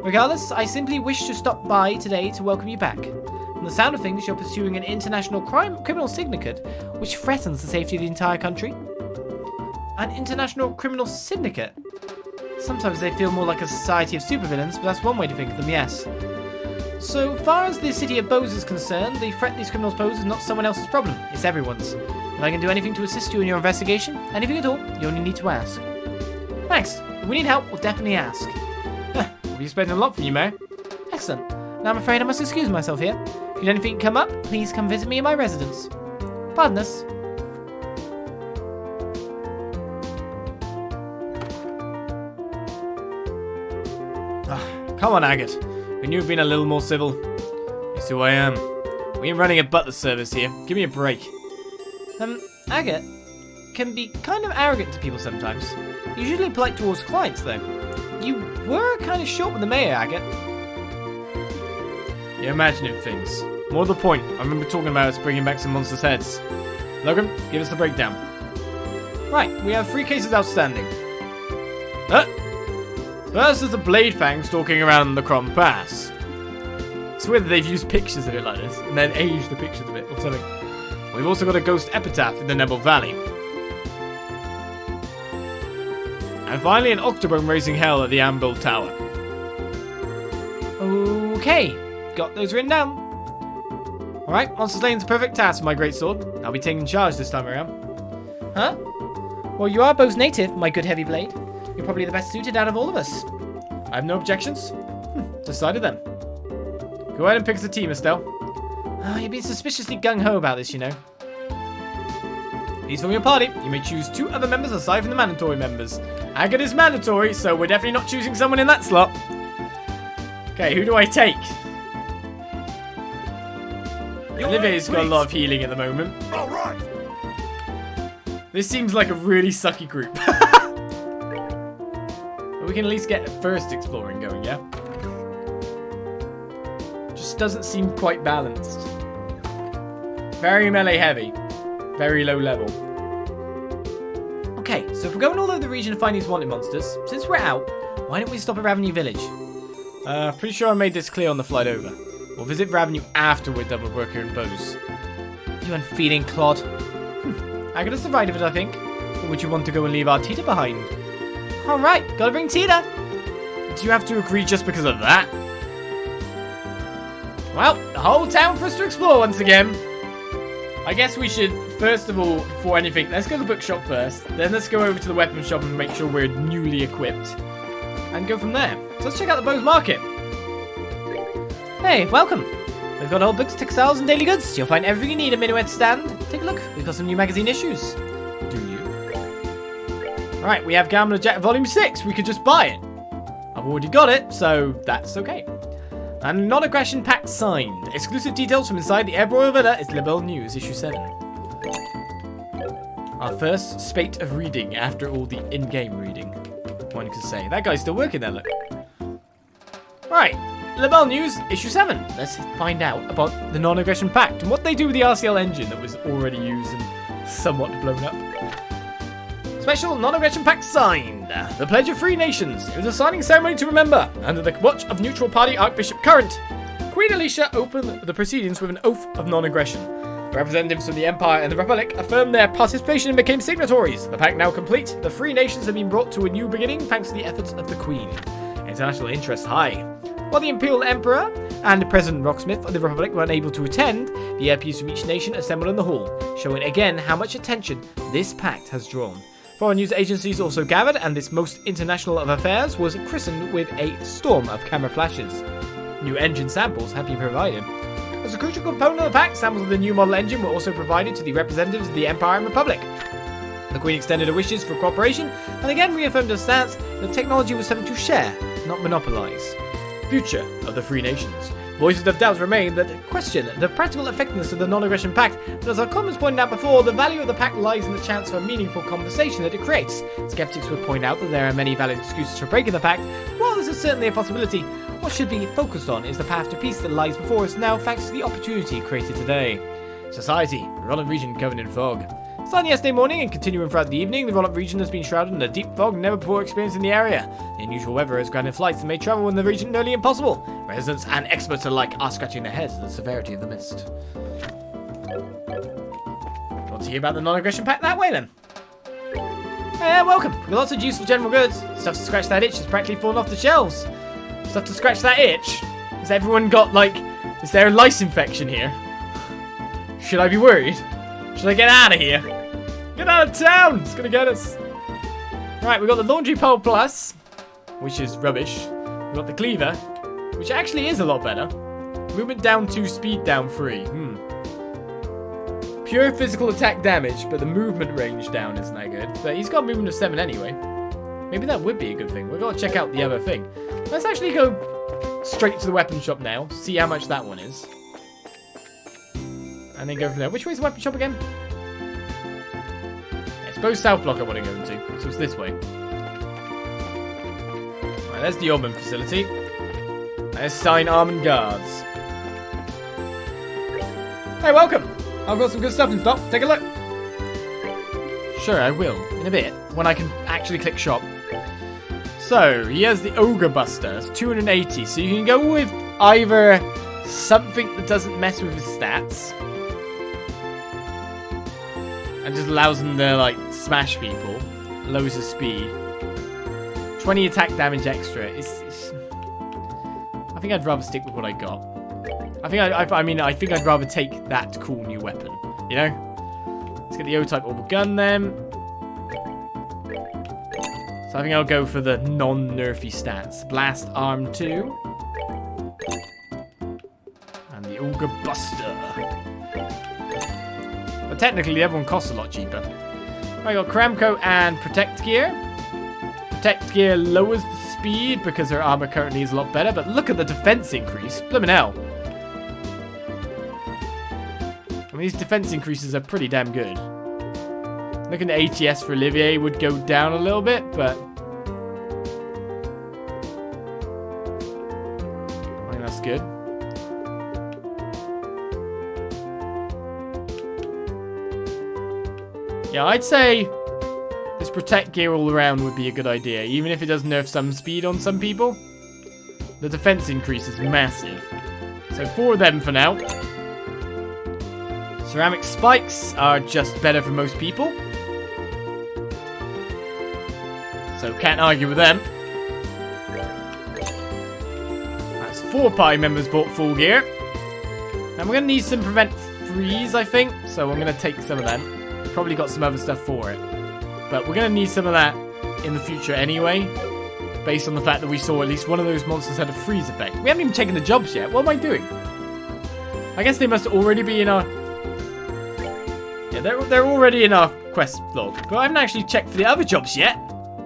Regardless, I simply wish to stop by today to welcome you back. From the sound of things, you're pursuing an international criminal syndicate which threatens the safety of the entire country. An international criminal syndicate? Sometimes they feel more like a society of supervillains, but that's one way to think of them, yes. So far as the city of Bose is concerned, the threat these criminals pose is not someone else's problem, it's everyone's. If I can do anything to assist you in your investigation, anything at all, you only need to ask. Thanks. If we need help, we'll definitely ask. We'll be expecting a lot from you, Mayor. Excellent. Now I'm afraid I must excuse myself here. If anything come up, please come visit me in my residence. Pardon us. Come on, Agate. When you've been a little more civil. It's who I am. We ain't running a butler service here. Give me a break. Agate can be kind of arrogant to people sometimes. Usually polite towards clients, though. You were kind of short with the mayor, Agate. You're imagining things. More to the point, I remember talking about us bringing back some monsters' heads. Logan, give us the breakdown. Right, we have 3 cases outstanding. First is the Blade Fang stalking around the Crom Pass. It's weird that they've used pictures of it like this, and then aged the pictures a bit, or something. We've also got a Ghost Epitaph in the Nebel Valley. And finally, an Octobone raising hell at the Ambil Tower. Okay, got those written down. Alright, Monster Slaying's a perfect task for my great sword. I'll be taking charge this time around. Huh? Well, you are Bose native, my good heavy blade. You're probably the best suited out of all of us. I have no objections. Decided then. Go ahead and pick us a team, Estelle. You've been suspiciously gung-ho about this, you know. These from your party. You may choose 2 other members aside from the mandatory members. Agate is mandatory, so we're definitely not choosing someone in that slot. Okay, who do I take? Olivier's got a lot of healing at the moment. All right. This seems like a really sucky group. But we can at least get first exploring going, yeah? Just doesn't seem quite balanced. Very melee heavy. Very low level. Okay, so if we're going all over the region to find these wanted monsters, since we're out, why don't we stop at Ravenue Village? Pretty sure I made this clear on the flight over. We'll visit Ravenue after we're done with work here in Bose. You unfeeling clod. I could have survived it, I think. Or would you want to go and leave our Tita behind? Alright, gotta bring Tita. Do you have to agree just because of that? Well, the whole town for us to explore once again. I guess we should, first of all, before anything, let's go to the bookshop first. Then let's go over to the weapon shop and make sure we're newly equipped. And go from there. So let's check out the Bose Market. Hey, welcome. We've got old books, textiles, and daily goods. You'll find everything you need at Minuet's stand. Take a look. We've got some new magazine issues. Do you? Right, we have Gambler Jack Volume 6. We could just buy it. I've already got it, so that's okay. And non-aggression pact signed. Exclusive details from inside the Royal Villa is Libelle News, issue 7. Our first spate of reading after all the in-game reading. One could say. That guy's still working there, look. Right. Libelle News, issue 7. Let's find out about the non-aggression pact and what they do with the RCL engine that was already used and somewhat blown up. Special non-aggression pact signed. The Pledge of Free Nations. It was a signing ceremony to remember. Under the watch of neutral party Archbishop Current, Queen Alicia opened the proceedings with an oath of non-aggression. Representatives from the Empire and the Republic affirmed their participation and became signatories. The pact now complete. The Free Nations have been brought to a new beginning thanks to the efforts of the Queen. International interest high. While the Imperial Emperor and President Rocksmith of the Republic were unable to attend, the MPs from each nation assembled in the hall, showing again how much attention this pact has drawn. Foreign news agencies also gathered, and this most international of affairs was christened with a storm of camera flashes. New engine samples have been provided. As a crucial component of the pact, samples of the new model engine were also provided to the representatives of the Empire and Republic. The Queen extended her wishes for cooperation, and again reaffirmed her stance that technology was something to share, not monopolize. Future of the Free Nations. Voices of doubt remain that question the practical effectiveness of the non-aggression pact, but as our comments pointed out before, the value of the pact lies in the chance for a meaningful conversation that it creates. Skeptics would point out that there are many valid excuses for breaking the pact. While this is certainly a possibility, what should be focused on is the path to peace that lies before us now thanks to the opportunity created today. Society, Rolent region covered in fog. Starting yesterday morning and continuing throughout the evening, the Rolent region has been shrouded in a deep fog never before experienced in the area. The unusual weather has granted flights that made travel in the region nearly impossible. Residents and experts alike are scratching their heads at the severity of the mist. Want to hear about the non-aggression pact that way then? Yeah, welcome. We've got lots of useful general goods. Stuff to scratch that itch has practically fallen off the shelves. Stuff to scratch that itch? Has everyone got is there a lice infection here? Should I be worried? Should I get out of here? Get out of town! It's gonna get us. Right, we've got the Laundry Pole Plus, which is rubbish. We've got the Cleaver, which actually is a lot better. Movement down 2, speed down 3. Pure physical attack damage, but the movement range down isn't that good. But he's got movement of 7 anyway. Maybe that would be a good thing. We've got to check out the other thing. Let's actually go straight to the weapon shop now, see how much that one is. And then go from there. Which way is the weapon shop again? It's Bose South Block I want to go into. So it's this way. Right, there's the Ormond facility. There's Stein Armoured Guards. Hey, welcome! I've got some good stuff in stock. Take a look. Sure, I will. In a bit. When I can actually click shop. So, here's the Ogre Buster. It's 280. So you can go with either something that doesn't mess with his stats. And just allows them to, smash people. Lowers the speed. 20 attack damage extra. I think I'd rather stick with what I got. I think I'd rather take that cool new weapon. You know? Let's get the O-type orbital gun then. So I think I'll go for the non-nerfy stats. Blast Arm 2. And the Ogre Buster. But technically, the other one costs a lot cheaper. I got Kramco and Protect Gear. Protect Gear lowers the speed because her armor currently is a lot better, but look at the defense increase. Blimmin' hell. I mean, these defense increases are pretty damn good. Looking at ATS for Olivier would go down a little bit, but I think that's good. Yeah, I'd say this protect gear all around would be a good idea, even if it does nerf some speed on some people. The defense increase is massive. So 4 of them for now. Ceramic spikes are just better for most people. So can't argue with them. That's 4 party members bought full gear. And we're going to need some prevent freeze, I think. So I'm going to take some of them. Probably got some other stuff for it. But we're going to need some of that in the future anyway. Based on the fact that we saw at least one of those monsters had a freeze effect. We haven't even taken the jobs yet. What am I doing? I guess they must already be in our... Yeah, they're already in our quest log. But I haven't actually checked for the other jobs yet.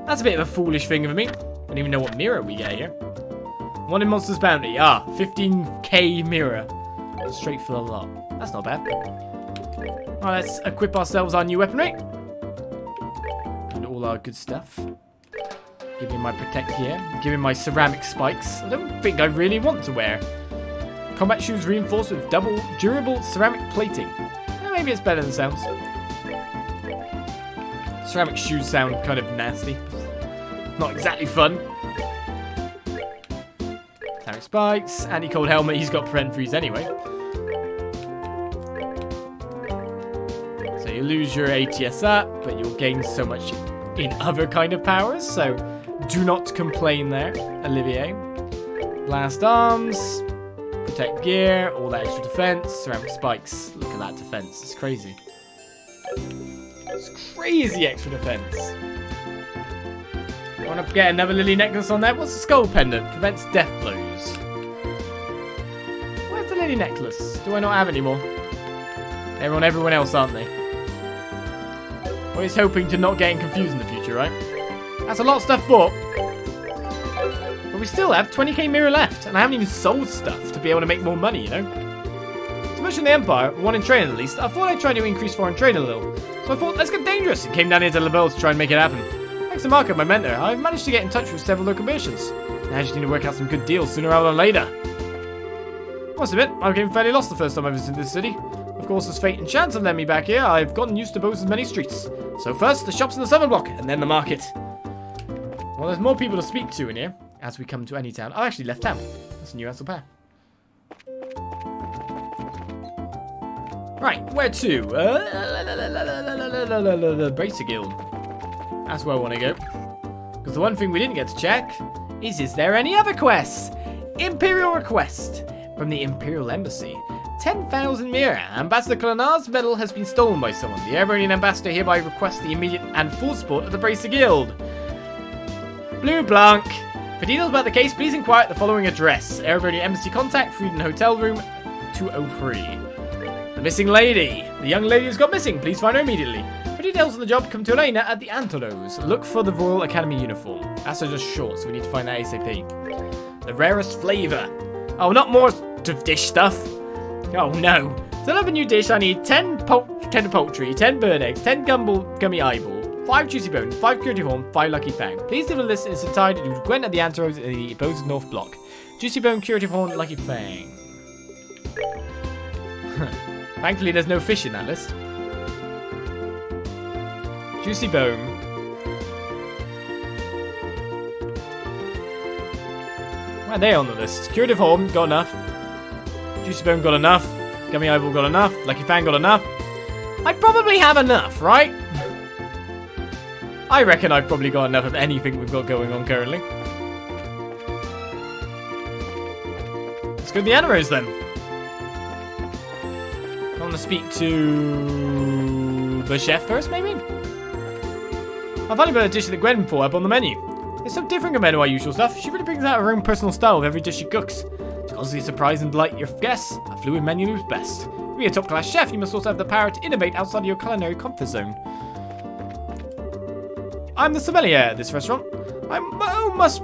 That's a bit of a foolish thing of me. I don't even know what mirror we get here. Wanted Monsters Bounty. 15k mirror. Straight for the lot. That's not bad. Alright, let's equip ourselves our new weaponry. And all our good stuff. Give me my protect gear. Give me my ceramic spikes. I don't think I really want to wear. Combat shoes reinforced with double durable ceramic plating. Maybe it's better than it sounds. Ceramic shoes sound kind of nasty. Not exactly fun. Ceramic spikes. Anti-cold helmet. He's got prevent freeze anyway. So you lose your ATS up, but you'll gain so much in other kind of powers. So do not complain there, Olivier. Blast arms. Protect gear. All that extra defense. Ceramic spikes. Look at that defense. It's crazy. It's crazy extra defense. I want to get another lily necklace on there. What's the skull pendant? Prevents death blows. Where's the lily necklace? Do I not have any more? They're on everyone else, aren't they? Always hoping to not getting confused in the future, right? That's a lot of stuff bought. But we still have 20k mirror left. And I haven't even sold stuff to be able to make more money, you know? So much in the Empire, one in trade at least. I thought I'd try to increase foreign trade a little. So I thought, let's get dangerous. And came down here to Labelle to try and make it happen. Thanks to Marco, my mentor, I've managed to get in touch with several local merchants. Now I just need to work out some good deals sooner rather than later. I must admit, I became fairly lost the first time I visited this city. Of course, as fate and chance have led me back here, I've gotten used to Bose's many streets. So first, the shops in the southern block, and then the market. Well, there's more people to speak to in here as we come to any town. I actually left town. That's a new Hassel pair. Right, where to? The Bracer Guild. That's where I want to go. Because the one thing we didn't get to check is there any other quests? Imperial request from the Imperial Embassy. 10,000 mirror. Ambassador Clonard's medal has been stolen by someone. The Airborne ambassador hereby requests the immediate and full support of the Bracer Guild. Blue Blanc. For details about the case, please inquire at the following address. Airborne Embassy contact, Frieden Hotel Room 203. The missing lady. The young lady who's got missing. Please find her immediately. For details on the job, come to Aina at the Antonos. Look for the Royal Academy uniform. That's just short, so we need to find that ASAP. The Rarest Flavour. Oh, not more dish stuff. Oh no. To love a new dish, I need 10 tender poultry, 10 bird eggs, 10 gummy eyeball, 5 juicy bone, 5 curative horn, 5 lucky fang. Please deliver the list in its entirety to Gwen at the Antonos in the Bose North Block. Juicy bone, curative horn, lucky fang. Thankfully, there's no fish in that list. Juicy bone. Why are they on the list? Curative horn, got enough. Juicy bone, got enough. Gummy eyeball, got enough. Lucky fang, got enough. I probably have enough, right? I reckon I've probably got enough of anything we've got going on currently. Let's go to the Animos then. I want to speak to the chef first, maybe? I've only got a dish that Gwen put up on the menu. It's so different compared to our usual stuff. She really brings out her own personal style with every dish she cooks. To constantly surprise and delight your guests, a fluid menu is best. To be a top-class chef, you must also have the power to innovate outside of your culinary comfort zone. I'm the sommelier at this restaurant.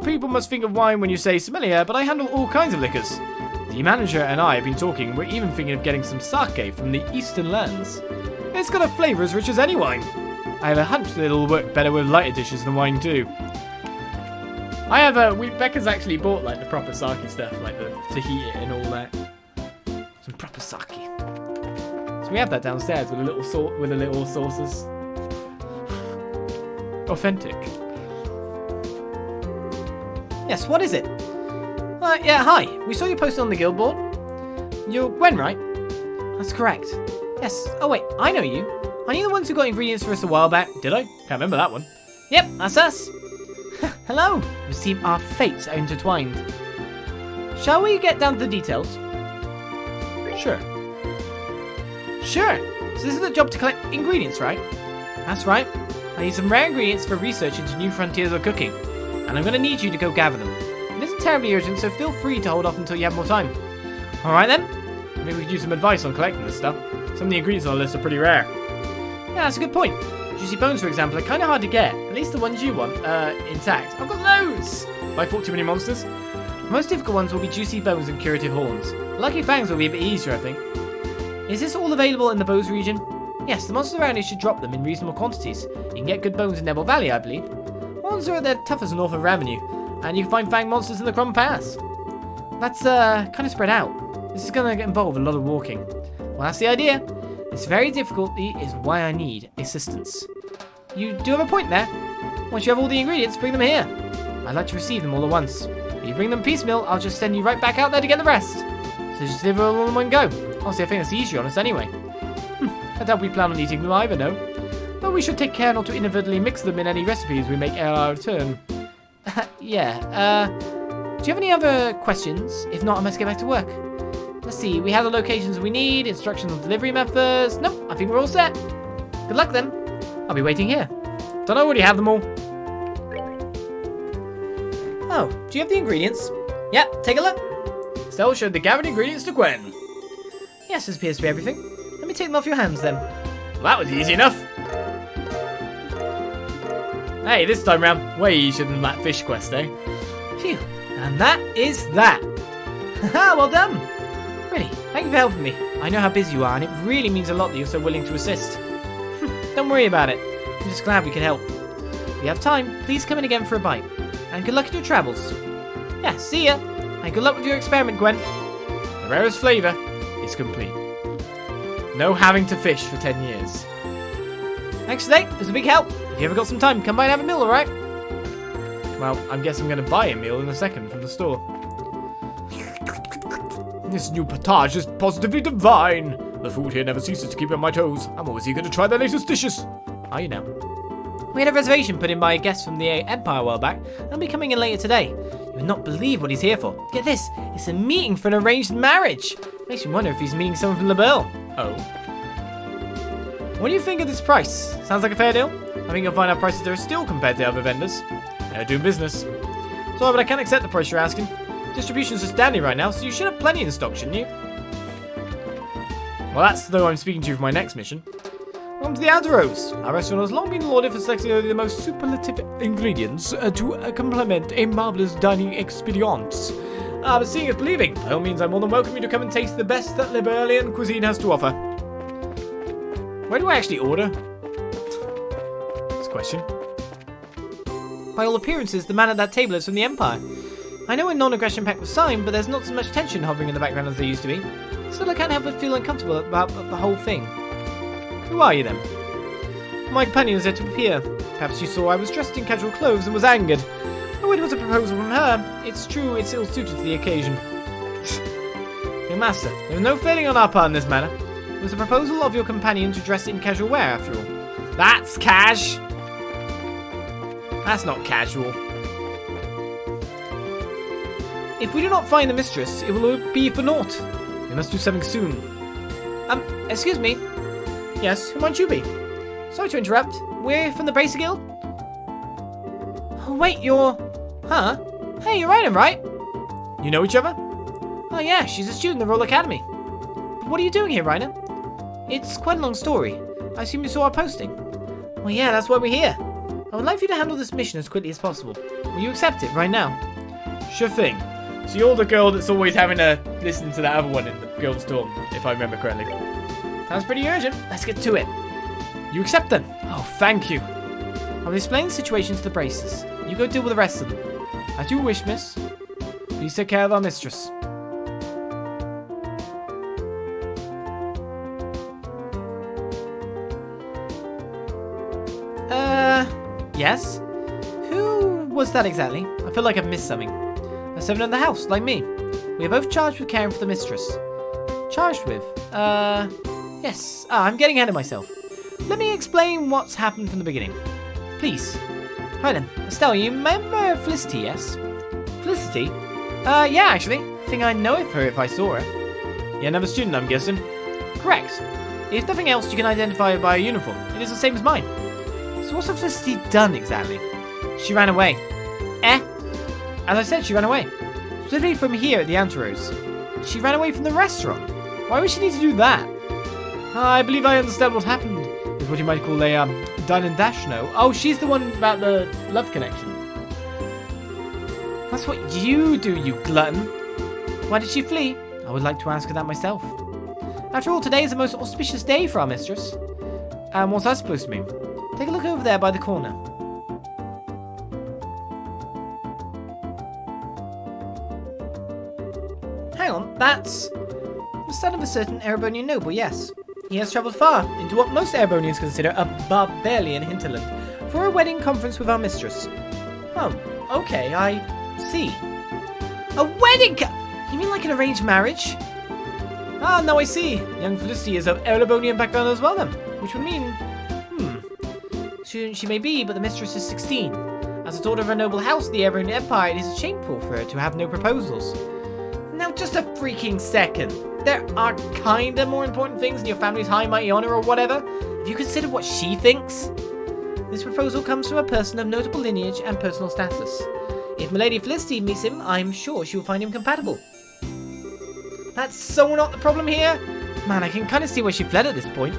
People must think of wine when you say sommelier, but I handle all kinds of liquors. The manager and I have been talking. We're even thinking of getting some sake from the eastern lands. It's got a flavour as rich as any wine. I have a hunch that it'll work better with lighter dishes than wine too. Becca's actually bought like the proper sake stuff, like to heat it and all that. Some proper sake. So we have that downstairs with a little sauces. Authentic. Yes, what is it? Yeah, hi. We saw you posted on the guild board. You're Gwen, right? That's correct. Yes. Oh wait, I know you. Aren't you the ones who got ingredients for us a while back? Did I? Can't remember that one. Yep, that's us. Hello. We seem our fates are intertwined. Shall we get down to the details? Sure. Sure. So this is the job to collect ingredients, right? That's right. I need some rare ingredients for research into new frontiers of cooking, and I'm going to need you to go gather them. It isn't terribly urgent, so feel free to hold off until you have more time. Alright then. Maybe we could use some advice on collecting this stuff. Some of the ingredients on the list are pretty rare. Yeah, that's a good point. Juicy bones, for example, are kind of hard to get. At least the ones you want, intact. I've got loads! Have I fought too many monsters? The most difficult ones will be juicy bones and curative horns. Lucky fangs will be a bit easier, I think. Is this all available in the Bose region? Yes, the monsters around here should drop them in reasonable quantities. You can get good bones in Nebel Valley, I believe. Horns are at their toughest north of Avenue, and you can find fang monsters in the Crum Pass. That's, kind of spread out. This is going to involve a lot of walking. Well, that's the idea. This very difficulty is why I need assistance. You do have a point there. Once you have all the ingredients, bring them here. I'd like to receive them all at once. If you bring them piecemeal, I'll just send you right back out there to get the rest. So just deliver all in one go. Honestly, I think that's easier on us anyway. I doubt we plan on eating them either, no. But we should take care not to inadvertently mix them in any recipes we make at our return. Yeah, do you have any other questions? If not, I must get back to work. Let's see, we have the locations we need, instructions on delivery methods. Nope, I think we're all set. Good luck then. I'll be waiting here. Don't know, already have them all. Oh, do you have the ingredients? Yep, take a look. Estelle showed the gathered ingredients to Gwen. Yes, this appears to be everything. Let me take them off your hands then. Well, that was easy enough. Hey, this time round, way easier than that fish quest, eh? Phew, and that is that. Haha, well done. Really, thank you for helping me. I know how busy you are, and it really means a lot that you're so willing to assist. Don't worry about it. I'm just glad we could help. If you have time, please come in again for a bite. And good luck in your travels. Yeah, see ya. And good luck with your experiment, Gwen. The Rarest Flavour is complete. No having to fish for 10 years. Thanks today. It was a big help. If you ever got some time, come by and have a meal, alright? Well, I guess I'm going to buy a meal in a second from the store. This new potage is positively divine. The food here never ceases to keep me on my toes. I'm always eager to try their latest dishes. Are you now? We had a reservation put in by a guest from the Empire a while back, and I'll be coming in later today. You would not believe what he's here for. Get this, it's a meeting for an arranged marriage. Makes me wonder if he's meeting someone from Maybelle. Oh. What do you think of this price? Sounds like a fair deal? I think you'll find our prices are still compared to other vendors. They're doing business. Sorry, but I can't accept the price you're asking. Distribution's just dandy right now, so you should have plenty in stock, shouldn't you? Well, that's though I'm speaking to you for my next mission. Welcome to the Ouroboros. Our restaurant has long been lauded for selecting only the most superlative ingredients to complement a marvelous dining experience. But seeing is believing. By all means, I more than welcome you to come and taste the best that Liberian cuisine has to offer. Where do I actually order? This question. By all appearances, the man at that table is from the Empire. I know a non-aggression pact was signed, but there's not so much tension hovering in the background as there used to be. Still, I can't help but feel uncomfortable about the whole thing. Who are you then? My companion is there to appear. Perhaps you saw I was dressed in casual clothes and was angered. Oh, it was a proposal from her. It's true, it's ill-suited to the occasion. Young master, there was no failing on our part in this matter. It was a proposal of your companion to dress in casual wear, after all. That's cash! That's not casual. If we do not find the mistress, it will be for naught. We must do something soon. Excuse me. Yes, who might you be? Sorry to interrupt. We're from the Bracer Guild? Oh, wait, you're... Huh? Hey, you're Aina, right? You know each other? Oh, yeah, she's a student of Rolent Academy. But what are you doing here, Aina? It's quite a long story. I assume you saw our posting. Well, yeah, that's why we're here. I would like for you to handle this mission as quickly as possible. Will you accept it right now? Sure thing. So you're the girl that's always having to listen to that other one in the guild storm, if I remember correctly. Sounds pretty urgent. Let's get to it. You accept them? Oh, thank you. I'll explain the situation to the braces. You go deal with the rest of them. As you wish, miss. Please take care of our mistress. Yes? Who was that exactly? I feel like I've missed something. A servant in the house, like me. We are both charged with caring for the mistress. Charged with? Yes. I'm getting ahead of myself. Let me explain what's happened from the beginning. Please. Right then. Estelle, you remember Felicity, yes? Felicity? Yeah, actually. I think I know her if I saw her. You're another student, I'm guessing. Correct. If nothing else, you can identify her by her uniform. It is the same as mine. So what's Felicity done exactly? She ran away. As I said, she ran away. Specifically from here at the Anterose. She ran away from the restaurant. Why would she need to do that? I believe I understand what happened. It's what you might call a, dine and dash no. Oh, she's the one about the love connection. That's what you do, you glutton. Why did she flee? I would like to ask her that myself. After all, today is the most auspicious day for our mistress. What's that supposed to mean? Take a look over there by the corner. Hang on, that's the son of a certain Erebonian noble, yes. He has travelled far into what most Erebonians consider a barbarian hinterland for a wedding conference with our mistress. Oh, okay, I see. A wedding You mean like an arranged marriage? Ah, now I see. Young Felicity is of Erebonian background as well then, which would mean... She may be, but the mistress is 16. As a daughter of a noble house of the Erebonian Empire, it is shameful for her to have no proposals. Now, just a freaking second. There are kinda more important things in your family's high mighty honor or whatever. If you consider what she thinks. This proposal comes from a person of notable lineage and personal status. If Milady Felicity meets him, I'm sure she will find him compatible. That's so not the problem here. Man, I can kind of see why she fled at this point.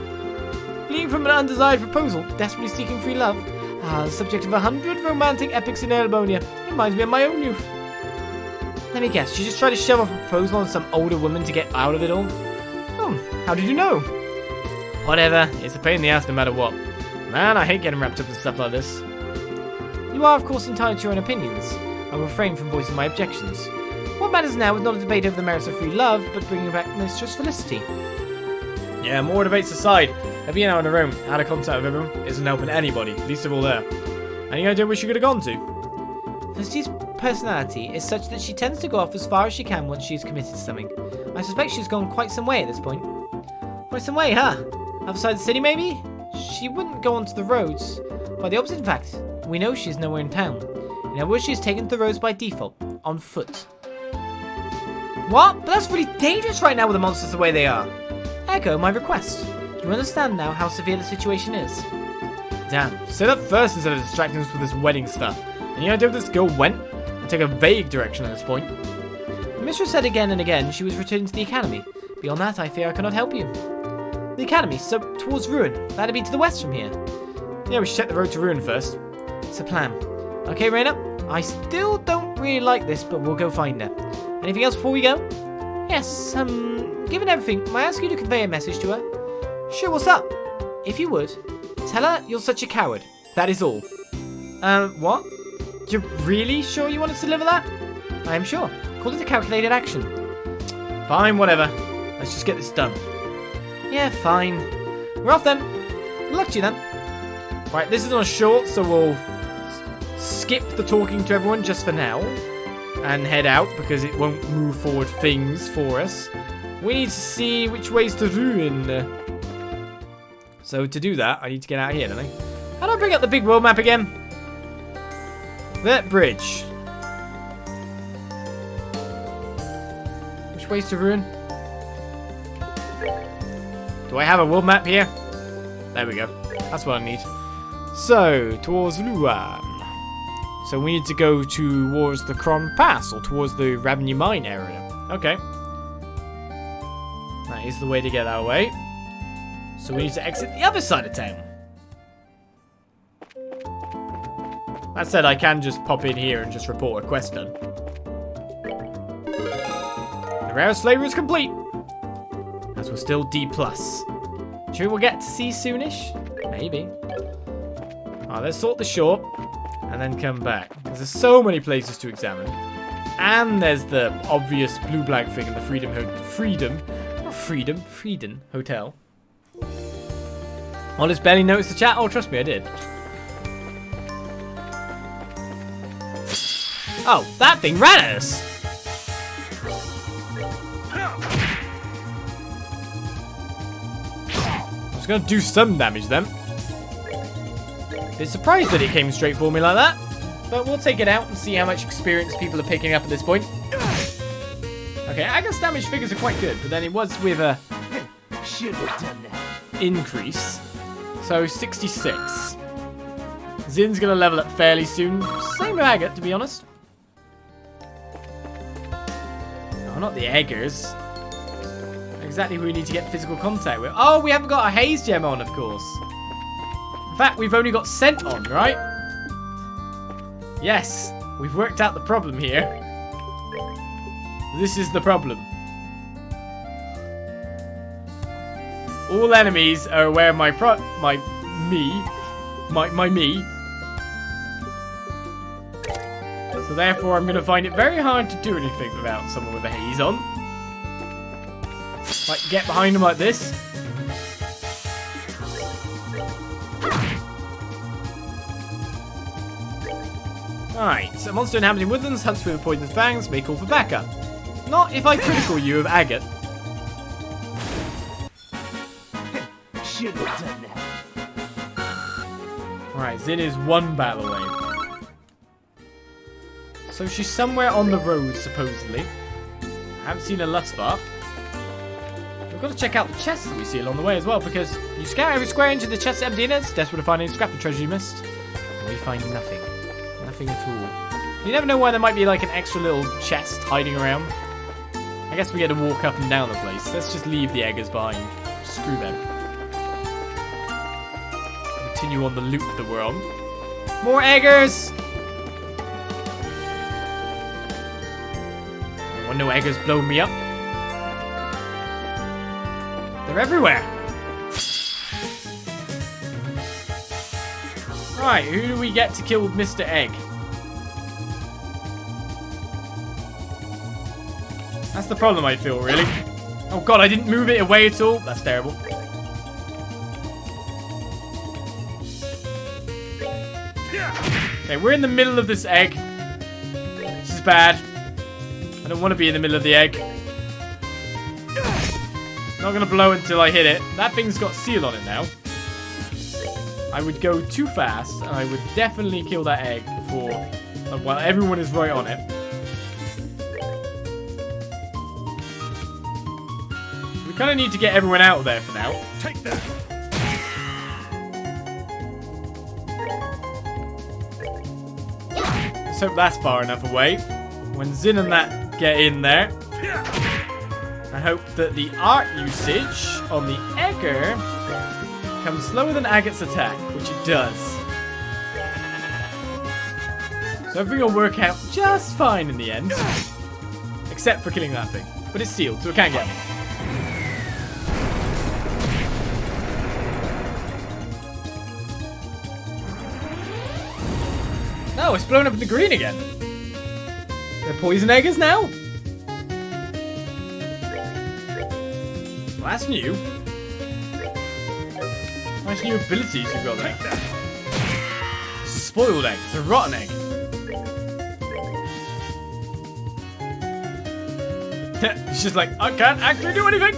Fleeing from an undesired proposal, desperately seeking free love. The subject of 100 romantic epics in Erebonia. Reminds me of my own youth. Let me guess, she just tried to shove off a proposal on some older woman to get out of it all? How did you know? Whatever, it's a pain in the ass no matter what. Man, I hate getting wrapped up in stuff like this. You are, of course, entitled to your own opinions. I will refrain from voicing my objections. What matters now is not a debate over the merits of free love, but bringing back Mistress Felicity. Yeah, more debates aside, her being out in the room, out of contact with everyone, isn't helping anybody, least of all there. Any idea where she could have gone to? Felicity's personality is such that she tends to go off as far as she can once she's committed to something. I suspect she's gone quite some way at this point. Quite some way, huh? Outside the city, maybe? She wouldn't go onto the roads. Quite the opposite, in fact. We know she's nowhere in town. In other words, she's taken to the roads by default, on foot. What? But that's really dangerous right now with the monsters the way they are. Echo my request. You understand now how severe the situation is. Damn, say that first instead of distracting us with this wedding stuff. Any idea where this girl went? I take a vague direction at this point. The mistress said again and again she was returning to the academy. Beyond that, I fear I cannot help you. The academy, so towards Ruin. That'd be to the west from here. Yeah, we should check the road to Ruin first. It's a plan. Okay, Raina, I still don't really like this, but we'll go find her. Anything else before we go? Yes, given everything, may I ask you to convey a message to her? Sure, what's up? If you would, tell her you're such a coward. That is all. What? You're really sure you want to deliver that? I am sure. Call it a calculated action. Fine, whatever. Let's just get this done. Yeah, fine. We're off then. Good luck to you then. Right, this is on a short, so we'll skip the talking to everyone just for now. And head out, because it won't move forward things for us. We need to see which way's to Ruin. So to do that, I need to get out here, don't I? How do I bring up the big world map again? That bridge. Which way's to Ruin? Do I have a world map here? There we go. That's what I need. So, towards Luan. So we need to go towards the Kron Pass, or towards the Revenue Mine area. Okay. That is the way to get that way. So we need to exit the other side of town. That said, I can just pop in here and just report a quest done. The Rarest Flavour is complete. As we're still D+. Sure we'll get to C soonish? Maybe. Alright, let's sort the shore. And then come back. There's so many places to examine. And there's the obvious blue-black thing in the Freedom Hotel. Honest barely noticed the chat. Oh, trust me, I did. Oh, that thing ran at us. I was gonna do some damage then. Bit surprised that it came straight for me like that. But we'll take it out and see how much experience people are picking up at this point. Okay, Agate's damage figures are quite good, but then it was with a increase. So 66. Zin's gonna level up fairly soon. Same with Agate, to be honest. Oh, not the Eggers. Exactly who we need to get physical contact with. Oh, we haven't got a haze gem on, of course. In fact, we've only got scent on, right? Yes, we've worked out the problem here. This is the problem. All enemies are aware of my me. So therefore, I'm going to find it very hard to do anything without someone with a haze on. Like, get behind them like this. Alright, so monster inhabiting woodlands hunts through the poisonous fangs, may call for backup. Not if I critical you of Agate. Should have done that. Alright, Zin is one battle away. So she's somewhere on the road, supposedly. I haven't seen her thus far. We've got to check out the chests that we see along the way as well, because you scout every square inch of the chest empty in it, desperate to find any scrap of treasure you missed. And we find nothing. Nothing at all. You never know why there might be like an extra little chest hiding around. I guess we get to walk up and down the place. Let's just leave the Eggers behind. Screw them. Continue on the loop that we're on. More Eggers! No Eggers blow me up. They're everywhere. Right, who do we get to kill with Mr. Egg? That's the problem, I feel, really. Oh god, I didn't move it away at all. That's terrible. Okay, we're in the middle of this egg. This is bad. I don't want to be in the middle of the egg. Not going to blow until I hit it. That thing's got seal on it now. I would go too fast, and I would definitely kill that egg before, while everyone is right on it. So we kind of need to get everyone out of there for now. Take that. Let's hope that's far enough away. When Zin and that get in there, I hope that the art usage on the Egger comes slower than Agate's attack, which it does. So everything will work out just fine in the end. Except for killing that thing. But it's sealed, so it can't get me. No, it's blown up in the green again. They're poison eggers now? Well, that's new. Nice new abilities you've got there. It's a spoiled egg. It's a rotten egg. It's just like, I can't actually do anything.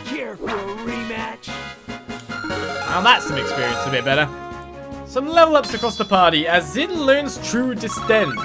Care for a rematch? Now that's some experience a bit better. Some level ups across the party as Zin learns True Distend.